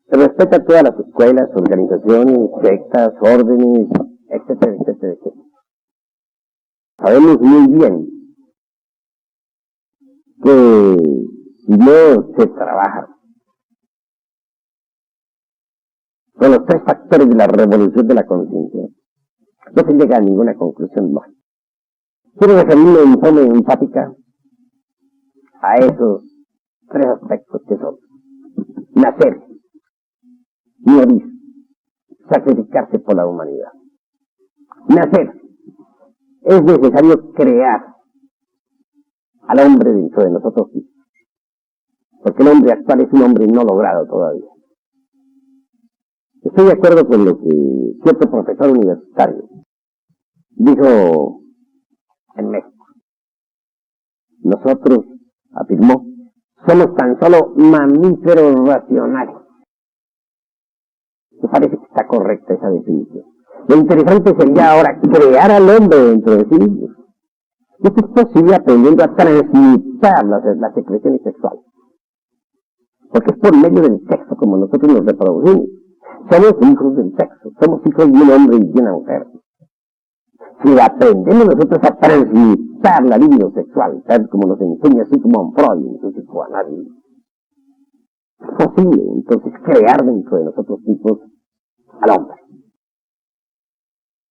Speaker 2: respeta todas las escuelas, organizaciones, sectas, órdenes, etcétera, etcétera, etcétera. Sabemos muy bien que si no se trabaja con los tres factores de la revolución de la conciencia, no se llega a ninguna conclusión lógica. Quiero referirme en forma enfática a esos tres aspectos que son: nacer, morir, sacrificarse por la humanidad. Nacer. Es necesario crear al hombre dentro de nosotros mismos, porque el hombre actual es un hombre no logrado todavía. Estoy de acuerdo con lo que cierto profesor universitario dijo en México. Nosotros, afirmó, somos tan solo mamíferos racionales. Me parece que está correcta esa definición. Lo interesante sería ahora crear al hombre dentro de sí mismo. Esto es posible aprendiendo a transmutar las secreciones sexuales. Porque es por medio del sexo como nosotros nos reproducimos. Somos hijos del sexo, somos hijos de un hombre y de una mujer. Si aprendemos nosotros a transmutar la libido sexual, tal como nos enseña Sigmund Freud en su psicoanálisis, es posible entonces crear dentro de nosotros mismos al hombre.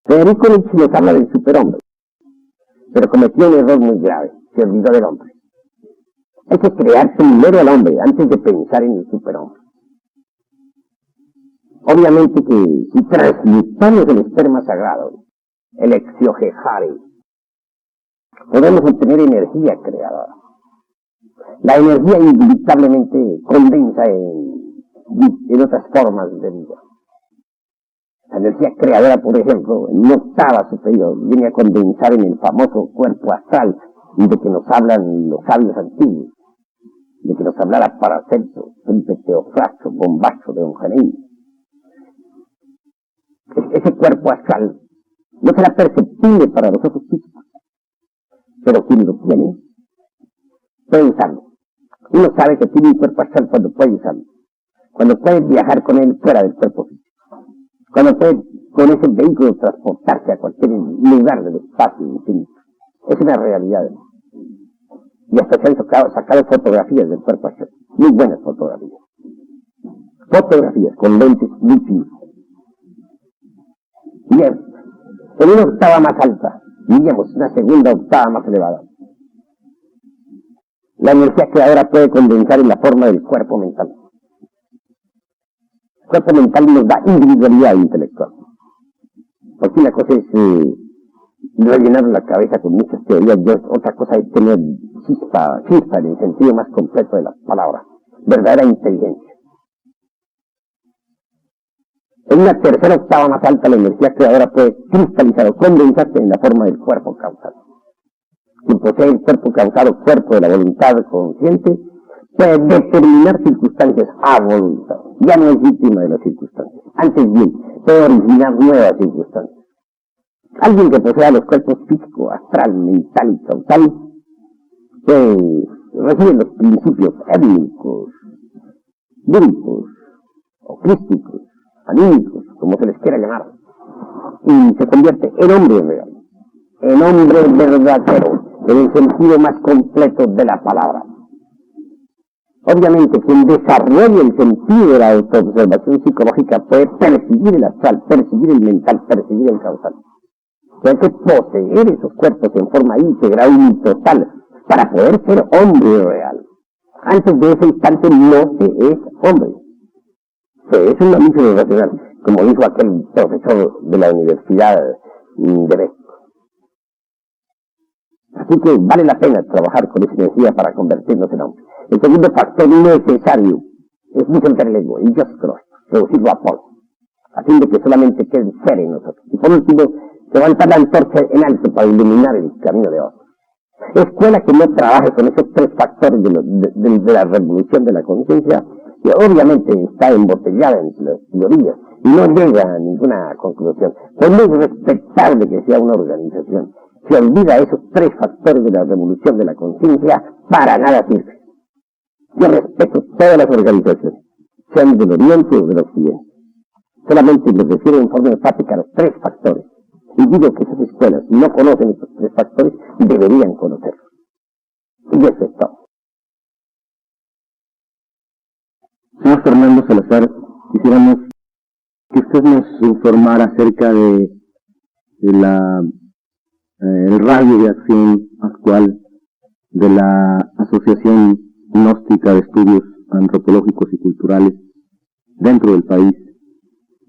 Speaker 2: Federico Nietzsche nos habla del superhombre, pero cometió un error muy grave, se olvidó del hombre. Hay que crear primero al hombre antes de pensar en el superhombre. Obviamente que si transmutamos el esperma sagrado, el exiogesare, podemos obtener energía creadora. La energía inevitablemente condensa en otras formas de vida. La energía creadora, por ejemplo, en una octava superior, viene a condensar en el famoso cuerpo astral de que nos hablan los sabios antiguos, de que nos hablara Paracelso, Felipe Teofrasto, Bombacho de Ongenay. Ese cuerpo astral no será perceptible para los ojos físicos, pero quien lo tiene puede usarlo. Uno sabe que tiene un cuerpo astral cuando puede usarlo, cuando puede viajar con él fuera del cuerpo físico, cuando puede con ese vehículo transportarse a cualquier lugar del espacio infinito. Es una realidad. Y hasta se han sacado fotografías del cuerpo astral, muy buenas fotografías. Fotografías con lentes muy finas. Bien, en una octava más alta, diríamos una segunda octava más elevada, la energía creadora puede condensar en la forma del cuerpo mental. El cuerpo mental nos da individualidad intelectual. Porque una cosa es rellenar la cabeza con muchas teorías, y otra cosa es tener chispa en el sentido más completo de la palabra, verdadera inteligencia. En una tercera octava más alta, la energía creadora puede cristalizar o condensarse en la forma del cuerpo causal. Quien posee el cuerpo causado, cuerpo de la voluntad consciente, puede determinar circunstancias a voluntad. Ya no es víctima de las circunstancias. Antes bien, puede originar nuevas circunstancias. Alguien que posea los cuerpos físico, astral, mental y causal, recibe los principios étnicos, bíblicos o crísticos, anímicos, como se les quiera llamar, y se convierte en hombre real, en hombre verdadero, en el sentido más completo de la palabra. Obviamente, quien desarrolla el sentido de la autoobservación psicológica puede percibir el astral, percibir el mental, percibir el causal. Hay que poseer esos cuerpos en forma íntegra y total para poder ser hombre real. Antes de ese instante no se es hombre. Se es un mamífero racional, como dijo aquel profesor de la Universidad de México. Así que vale la pena trabajar con esa energía para convertirnos en hombres. El segundo factor necesario es disolver el ego, el yo soy, reducirlo a polvo, a fin de que solamente quede ser en nosotros. Y por último, levantar la antorcha en alto para iluminar el camino de otros. Escuela que no trabaje con esos tres factores de la revolución de la conciencia, que obviamente está embotellada en las teorías y no llega a ninguna conclusión. Por muy respetable que sea una organización, se olvida esos tres factores de la revolución de la conciencia, para nada sirve. Yo respeto todas las organizaciones, sean del Oriente o del Occidente. Solamente les refiero en forma enfática a los tres factores. Y digo que esas escuelas no conocen estos tres factores y deberían conocerlos. Y eso es todo.
Speaker 3: Señor Fernando Salazar, quisiéramos que usted nos informara acerca de el radio de acción actual de la Asociación Gnóstica de Estudios Antropológicos y Culturales dentro del país,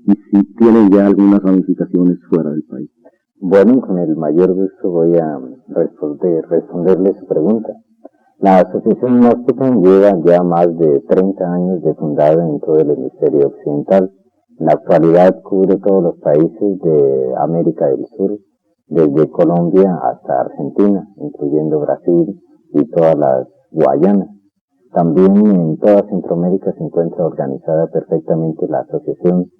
Speaker 3: y si tienen ya algunas ramificaciones fuera del país.
Speaker 4: Bueno, con el mayor gusto voy a responderle su pregunta. La Asociación Gnóstica lleva ya más de 30 años de fundada en todo el hemisferio occidental. En la actualidad cubre todos los países de América del Sur, desde Colombia hasta Argentina, incluyendo Brasil y todas las Guayanas. También en toda Centroamérica se encuentra organizada perfectamente la asociación.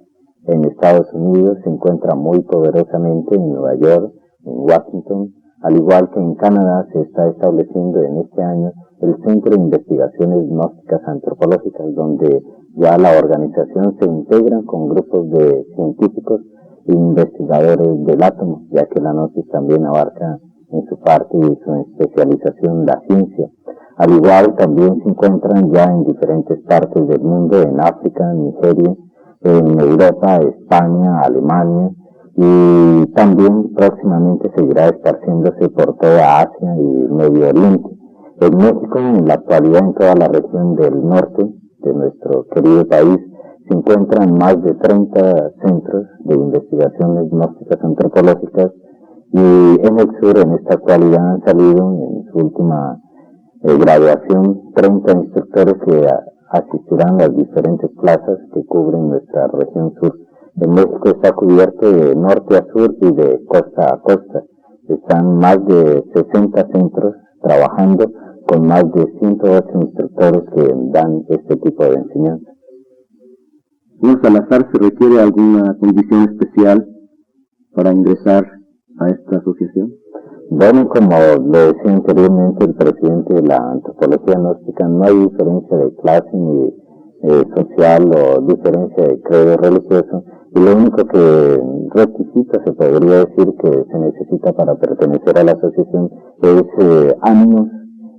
Speaker 4: En Estados Unidos se encuentra muy poderosamente en Nueva York, en Washington, al igual que en Canadá se está estableciendo en este año el Centro de Investigaciones Gnósticas Antropológicas, donde ya la organización se integra con grupos de científicos e investigadores del átomo, ya que la gnosis también abarca en su parte y su especialización la ciencia. Al igual también se encuentran ya en diferentes partes del mundo, en África, Nigeria, en Europa, España, Alemania, y también próximamente seguirá esparciéndose por toda Asia y Medio Oriente. En México, en la actualidad, en toda la región del norte de nuestro querido país, se encuentran más de 30 centros de investigaciones gnósticas antropológicas, y en el sur, en esta actualidad, han salido en su última graduación 30 instructores que asistirán a las diferentes plazas que cubren nuestra región sur. En México está cubierto de norte a sur y de costa a costa. Están más de 60 centros trabajando con más de 108 instructores que dan este tipo de enseñanza.
Speaker 3: Señor Salazar, ¿se requiere alguna condición especial para ingresar a esta asociación?
Speaker 4: Bueno, como le decía anteriormente el presidente de la antropología gnóstica, no hay diferencia de clase ni social o diferencia de credo religioso, y lo único que requisito se podría decir que se necesita para pertenecer a la asociación es ánimos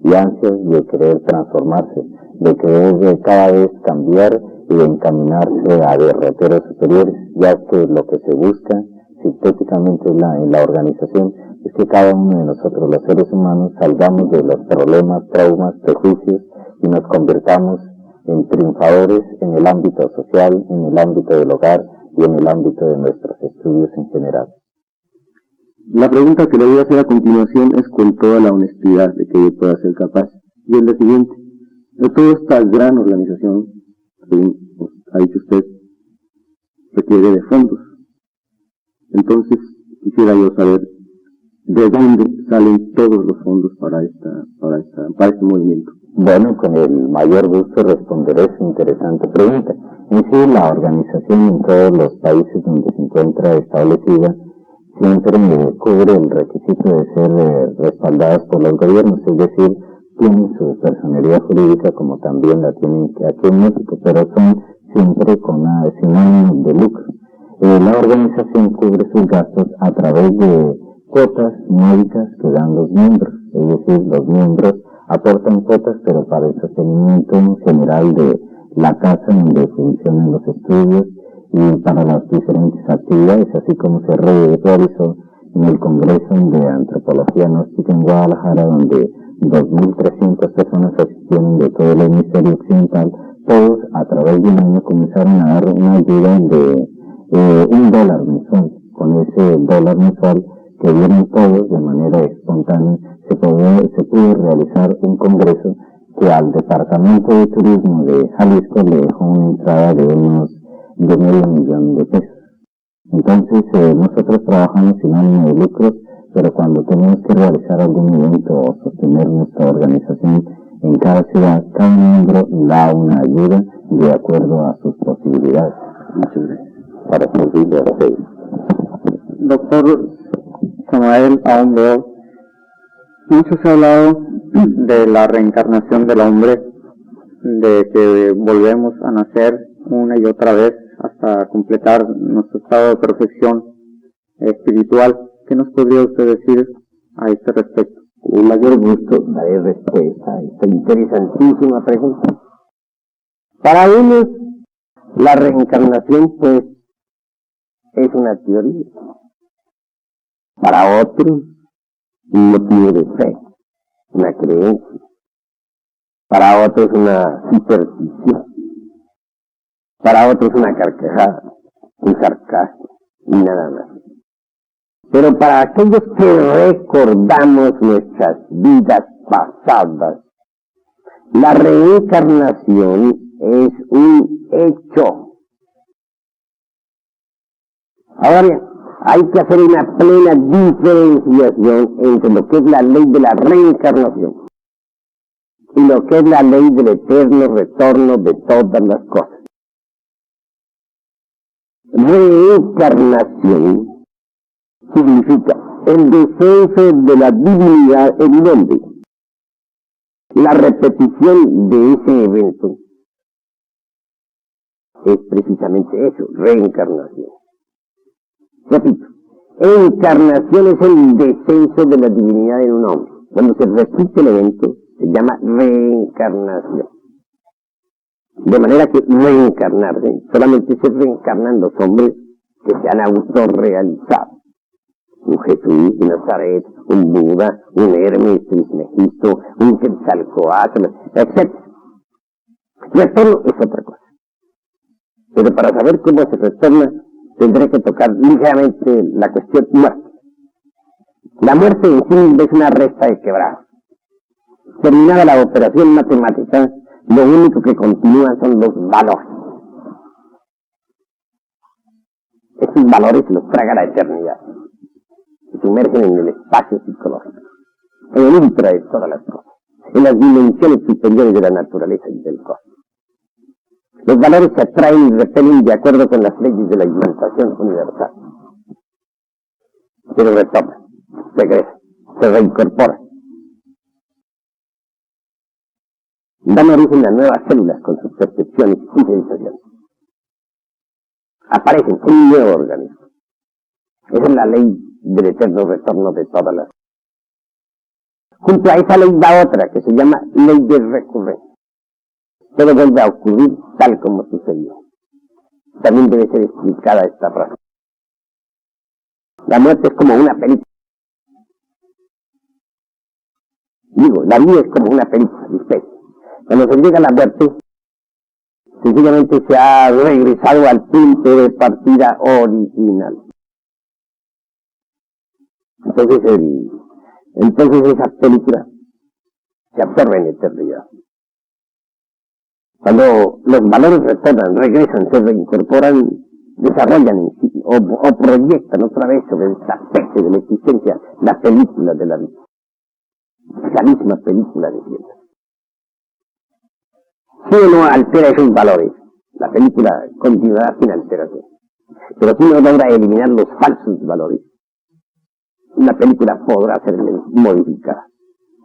Speaker 4: y ansias de querer transformarse, de querer cada vez cambiar y de encaminarse a derroteros superiores, ya que lo que se busca sintéticamente en la organización es que cada uno de nosotros, los seres humanos, salgamos de los problemas, traumas, prejuicios y nos convirtamos en triunfadores en el ámbito social, en el ámbito del hogar y en el ámbito de nuestros estudios en general.
Speaker 3: La pregunta que le voy a hacer a continuación es con toda la honestidad de que yo pueda ser capaz, y es la siguiente: de toda esta gran organización, según ha dicho usted, requiere de fondos. Entonces, quisiera yo saber de dónde salen todos los fondos para este movimiento.
Speaker 4: Bueno, con el mayor gusto responderé su interesante pregunta. En sí, la organización en todos los países donde se encuentra establecida siempre cubre el requisito de ser respaldadas por los gobiernos, es decir, tienen su personería jurídica como también la tienen aquí en México, pero son siempre sin ánimo de lucro. La organización cubre sus gastos a través de cuotas médicas que dan los miembros, es decir, los miembros aportan cuotas, pero para el sostenimiento general de la casa donde funcionan los estudios y para las diferentes actividades, así como se realizó en el Congreso de Antropología Gnóstica en Guadalajara, donde 2.300 personas asistieron de todo el hemisferio occidental. Todos a través de un año comenzaron a dar una ayuda de $1 mensual. Con ese $1 mensual que dieron todos de manera espontánea, se pudo realizar un congreso que al Departamento de Turismo de Jalisco le dejó una entrada de medio millón de pesos. Entonces nosotros trabajamos sin ánimo de lucro, pero cuando tenemos que realizar algún evento o sostener nuestra organización en cada ciudad, cada miembro da una ayuda de acuerdo a sus posibilidades. Muchas gracias. Para servirle a ustedes.
Speaker 1: Doctor Samael Aún Weor, mucho se ha hablado de la reencarnación del hombre, de que volvemos a nacer una y otra vez hasta completar nuestro estado de perfección espiritual. ¿Qué nos podría usted decir a este respecto?
Speaker 2: Con el mayor gusto daré respuesta a esta interesantísima pregunta. Para unos, la reencarnación, pues, es una teoría. Para otros, un motivo de fe, una creencia. Para otros, una superstición. Para otros, una carcajada, un sarcasmo, y nada más. Pero para aquellos que recordamos nuestras vidas pasadas, la reencarnación es un hecho. Ahora bien, hay que hacer una plena diferenciación entre lo que es la ley de la reencarnación y lo que es la ley del eterno retorno de todas las cosas. Reencarnación significa el descenso de la divinidad en un hombre. La repetición de ese evento es precisamente eso, reencarnación. Repito, encarnación es el descenso de la divinidad en un hombre. Cuando se repite el evento, se llama reencarnación. De manera que reencarnarse, solamente se reencarnan los hombres que se han autorrealizado. Un Jesús, un Nazaret, un Buda, un Hermes Trismegisto, un Quetzalcóatl, etc. Retorno es otra cosa. Pero para saber cómo se retorna, tendré que tocar ligeramente la cuestión muerte. La muerte en sí es una resta de quebrado. Terminada la operación matemática, lo único que continúa son los valores. Esos valores los traga la eternidad. Se sumergen en el espacio psicológico, en el ultra de todas las cosas, en las dimensiones superiores de la naturaleza y del cosmos. Los valores se atraen y repelen de acuerdo con las leyes de la imantación universal. Pero retornan, regresan, se reincorporan. Dan origen a nuevas células con sus percepciones y sensaciones. Aparecen en un nuevo organismo. Esa es la ley del eterno retorno de todas las. Junto a esa ley va otra que se llama ley de recurrencia. Todo vuelve a ocurrir tal como sucedió. También debe ser explicada esta frase. La muerte es como una película. Digo, la vida es como una película, ¿viste? Cuando se llega a la muerte, sencillamente se ha regresado al punto de partida original. Entonces esa película se absorbe en eternidad. Cuando los valores retornan, regresan, se reincorporan, desarrollan en sí, o proyectan otra vez sobre esta especie de la existencia la película de la vida. Esa misma película de vida. Si uno altera esos valores, la película continuará sin alteración. Pero si uno logra eliminar los falsos valores, la película podrá ser modificada.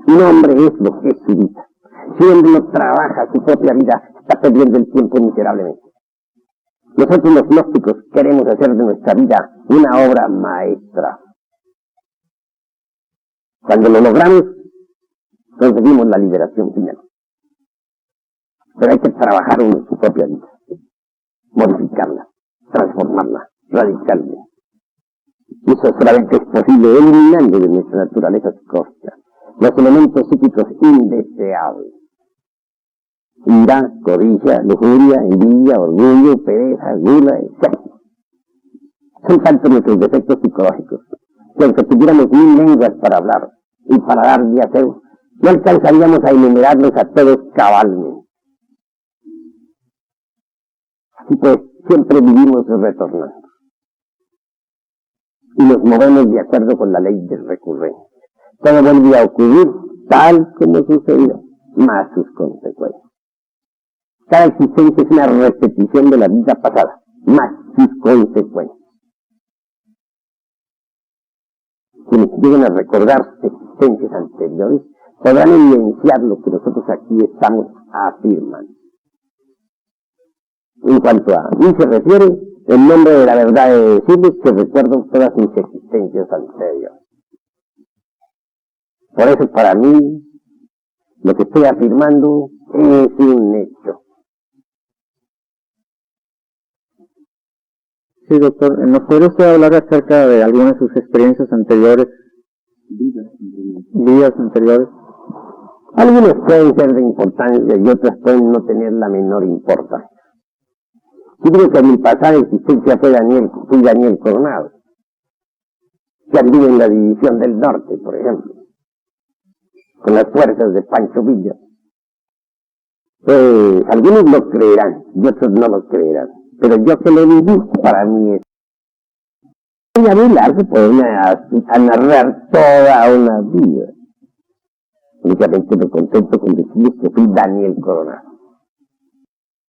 Speaker 2: Un hombre es lo que es su vida. Si él no trabaja su propia vida, está perdiendo el tiempo miserablemente. Nosotros los gnósticos queremos hacer de nuestra vida una obra maestra. Cuando lo logramos, conseguimos la liberación final. Pero hay que trabajar en su propia vida, modificarla, transformarla, radicalmente. Y eso solamente es posible eliminando de nuestra naturaleza psicológica los elementos psíquicos indeseables. Ira, codicia, lujuria, envidia, orgullo, pereza, gula, etc. Son tantos nuestros defectos psicológicos que aunque tuviéramos 1000 lenguas para hablar y para dar y hacer, no alcanzaríamos a enumerarlos a todos cabalmente. Así pues, siempre vivimos retornando. Y nos movemos de acuerdo con la ley del recurrente. Todo vuelve a ocurrir tal como sucedió, más sus consecuencias. Cada existencia es una repetición de la vida pasada, más sus consecuencias. Quienes lleguen a recordar existencias anteriores podrán evidenciar lo que nosotros aquí estamos afirmando. En cuanto a mí se refiere, en nombre de la verdad de decirles que recuerdo todas mis existencias anteriores. Por eso para mí, lo que estoy afirmando es un hecho.
Speaker 1: Sí, doctor. ¿Nos podría usted hablar acerca de algunas de sus experiencias anteriores? Vidas anteriores.
Speaker 2: Algunas pueden ser de importancia y otras pueden no tener la menor importancia. Yo creo que en mi pasada existencia fui Daniel Coronado, que anduve en la División del Norte, por ejemplo, con las fuerzas de Pancho Villa. Algunos lo creerán y otros no lo creerán, pero yo que lo viví, para mí es muy largo poderme a narrar toda una vida. Únicamente me contento con decirles que fui Daniel Coronado,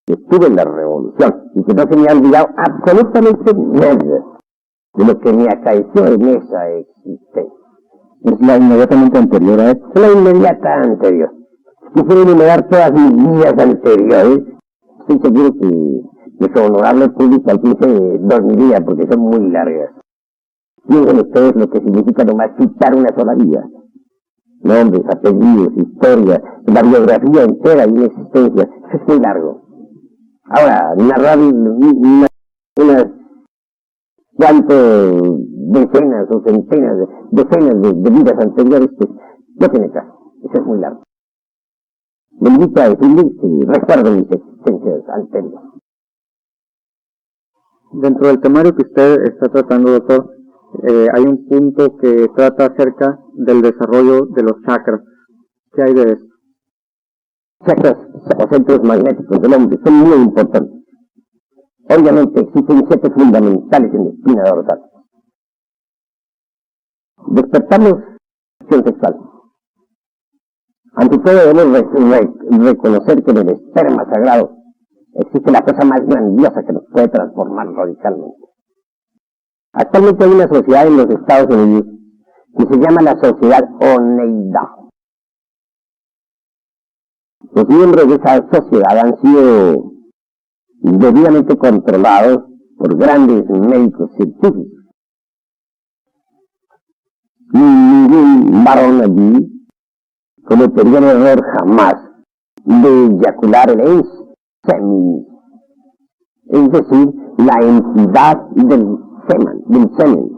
Speaker 2: que estuve en la revolución y que no se me ha olvidado absolutamente nada de lo que me acaeció en esa existencia.
Speaker 3: Es la inmediatamente anterior a esto.
Speaker 2: La inmediata anterior. Si quisiera enumerar todas mis vidas anteriores, estoy seguro que nuestro honorable público al fin se dormiría porque son muy largas. Piensen ustedes lo que significa nomás citar una sola vida. Nombres, apellidos, historia, la biografía entera de una existencia. Eso es muy largo. Ahora, narrar unas cuantas decenas o centenas, decenas de vidas anteriores, pues no tiene caso. Eso es muy largo. Me invito a decirles que recuerdo mis existencias anteriores.
Speaker 1: Dentro del temario que usted está tratando, doctor, hay un punto que trata acerca del desarrollo de los chakras. ¿Qué hay de eso?
Speaker 2: Chakras o centros magnéticos del hombre son muy importantes. Obviamente existen 7 fundamentales en la espina dorsal. Despertamos acción sexual. Ante todo debemos reconocer que en el esperma sagrado existe la cosa más grandiosa que nos puede transformar radicalmente. Actualmente hay una sociedad en los Estados Unidos que se llama la Sociedad Oneida. Los miembros de esa sociedad han sido debidamente controlados por grandes médicos científicos. Y ningún varón allí cometería el error jamás de eyacular el semen, es decir, la entidad del semen,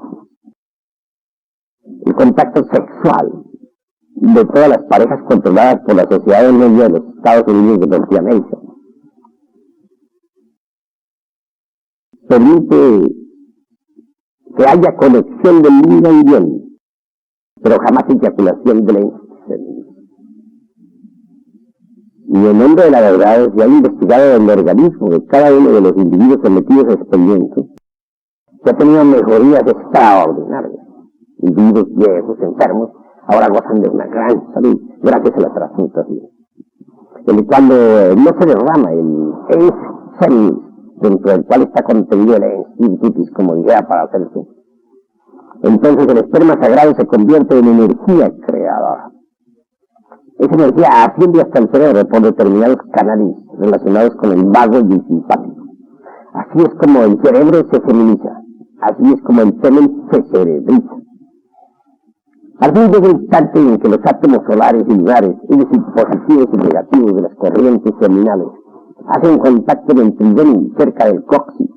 Speaker 2: el contacto sexual de todas las parejas controladas por la Sociedad del Medio de los Estados Unidos de Norteamérica. Permite que haya conexión del yin y yang, pero jamás eyaculación del semen. Y en nombre de la verdad, se ha investigado el organismo de cada uno de los individuos sometidos a experimentos, que ha tenido mejorías extraordinarias. Individuos viejos, enfermos, ahora gozan de una gran salud gracias a la transmutación. Cuando no se derrama el semen, dentro del cual está contenido el espíritus, como idea para hacer eso, entonces el esperma sagrado se convierte en energía creadora. Esa energía asciende hasta el cerebro por determinados canales relacionados con el vago y el simpático. Así es como el cerebro se feminiza, así es como el semen se cerebriza. Al fin llega el instante en que los átomos solares y lunares, es decir, positivos y negativos de las corrientes terminales, hacen contacto en el tridón cerca del coxis.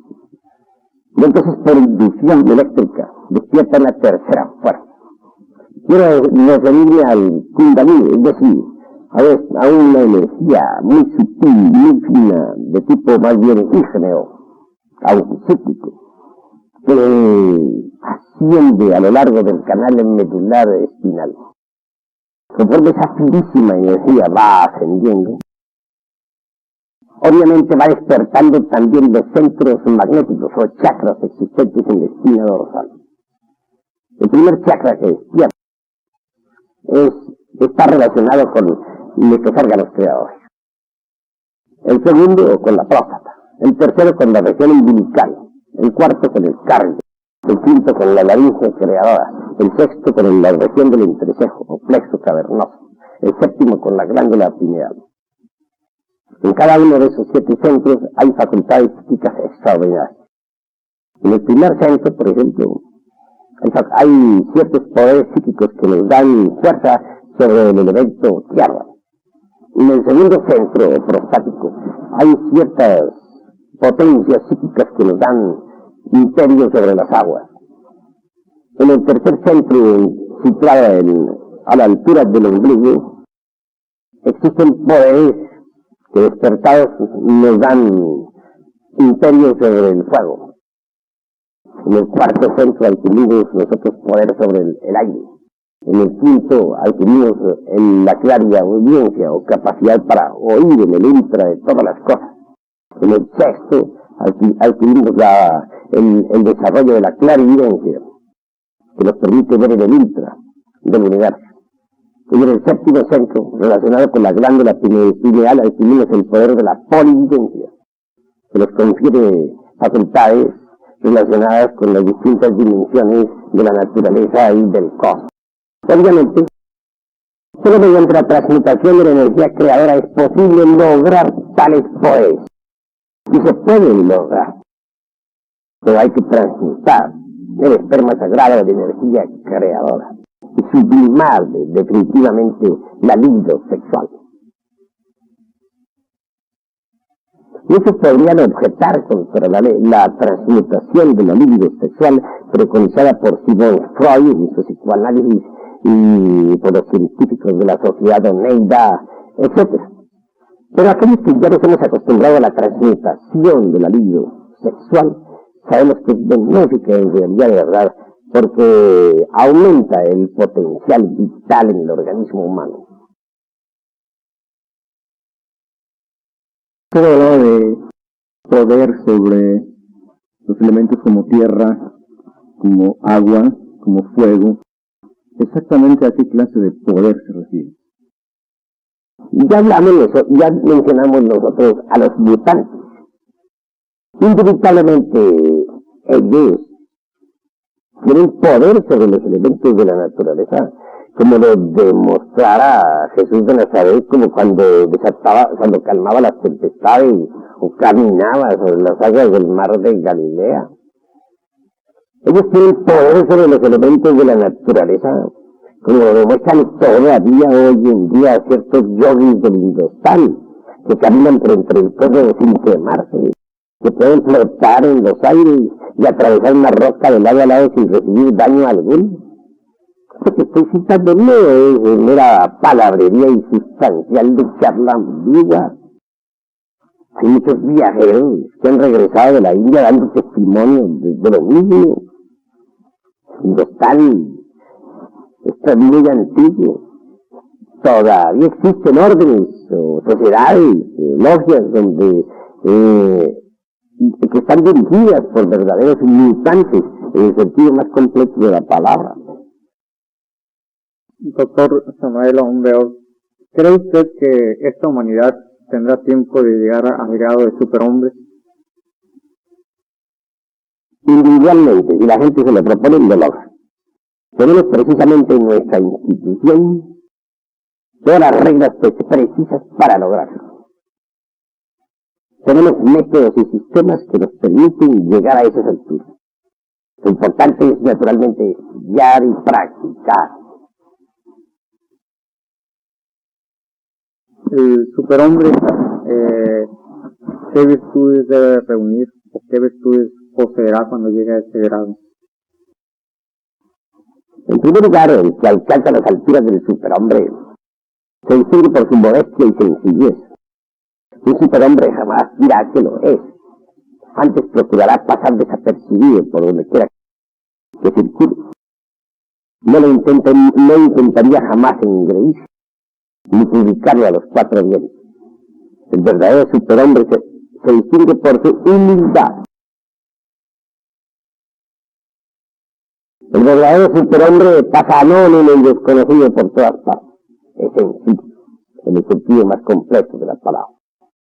Speaker 2: Y entonces, por inducción eléctrica, despiertan la tercera fuerza. Quiero referirme al Kundalini, es decir, a una energía muy sutil, muy fina, de tipo más bien ígneo, aunque psíquico, que asciende a lo largo del canal medular espinal. Conforme esa finísima energía va ascendiendo, obviamente va despertando también los centros magnéticos o chakras existentes en la espina dorsal. El primer chakra que despierta está relacionado con nuestros órganos creadores. El segundo con la próstata. El tercero con la región umbilical. El cuarto con el cardio. El quinto con la laringe creadora. El sexto con la región del entrecejo o plexo cavernoso. El séptimo con la glándula pineal. En cada uno de esos 7 centros hay facultades psíquicas extraordinarias. En el primer centro, por ejemplo, hay ciertos poderes psíquicos que nos dan fuerza sobre el elemento tierra. En el segundo centro prostático hay ciertas potencias psíquicas que nos dan imperio sobre las aguas. En el tercer centro, situado a la altura del ombligo, existen poderes que despertados nos dan imperio sobre el fuego. En el cuarto centro adquirimos nosotros poder sobre el aire. En el quinto adquirimos la clariaudiencia o capacidad para oír en el intra de todas las cosas. En el sexto adquirimos el desarrollo de la clarividencia, que nos permite ver en el intra del universo. Y en el séptimo centro, relacionado con la glándula pineal, adquirimos el poder de la polividencia, que nos confiere facultades relacionadas con las distintas dimensiones de la naturaleza y del cosmos. Obviamente, solo mediante la transmutación de la energía creadora es posible lograr tales poderes. Y se pueden lograr, pero hay que transmutar el esperma sagrado de energía creadora y sublimar definitivamente la libido sexual. Muchos podrían objetar contra la transmutación de la libido sexual preconizada por Sigmund Freud en su psicoanálisis y por los científicos de la sociedad Oneida, etc. Pero aquellos que ya nos hemos acostumbrado a la transmutación de la libido sexual, sabemos que es benéfica en realidad de verdad, porque aumenta el potencial vital en el organismo humano.
Speaker 3: Se hablaba de poder sobre los elementos como tierra, como agua, como fuego. ¿Exactamente a qué clase de poder se refiere?
Speaker 2: Ya mencionamos nosotros a los mutantes. Indubitablemente ellos tienen poder sobre los elementos de la naturaleza, como lo demostrara Jesús de Nazaret, como cuando calmaba las tempestades o caminaba sobre las aguas del mar de Galilea. Ellos tienen poder sobre los elementos de la naturaleza, como lo demuestran todavía hoy en día ciertos yogis del Hindustán, que caminan por entre el fuego sin quemarse, que pueden flotar en los aires y atravesar una roca de lado a lado sin recibir daño alguno. Lo que estoy citando no es mera palabrería insustancial de charla ambigua. Hay muchos viajeros que han regresado de la India dando testimonio de lo mismo. Hindustán está muy antiguo. Todavía existen órdenes o sociedades, logias, donde que están dirigidas por verdaderos mutantes en el sentido más completo de la palabra.
Speaker 1: Doctor Samael Aún Weor, ¿cree usted que esta humanidad tendrá tiempo de llegar al grado de superhombre?
Speaker 2: Individualmente, si la gente se lo propone, lo logra. Tenemos precisamente en nuestra institución todas las reglas precisas para lograrlo. Tenemos métodos y sistemas que nos permiten llegar a esas alturas. Lo importante es, naturalmente, estudiar y practicar.
Speaker 1: El superhombre, ¿qué virtudes debe reunir o qué virtudes poseerá cuando llegue a ese grado?
Speaker 2: En primer lugar, el que alcanza las alturas del superhombre se distingue por su modestia y sencillez. Un superhombre jamás dirá que lo es. Antes procurará pasar desapercibido por donde quiera que circule. No intentaría jamás engreírse, ni publicarlo a los cuatro vientos. El verdadero superhombre se distingue por su humildad. El verdadero superhombre pasa anónimo y desconocido por todas partes. Es sencillo, en el sentido más completo de la palabra.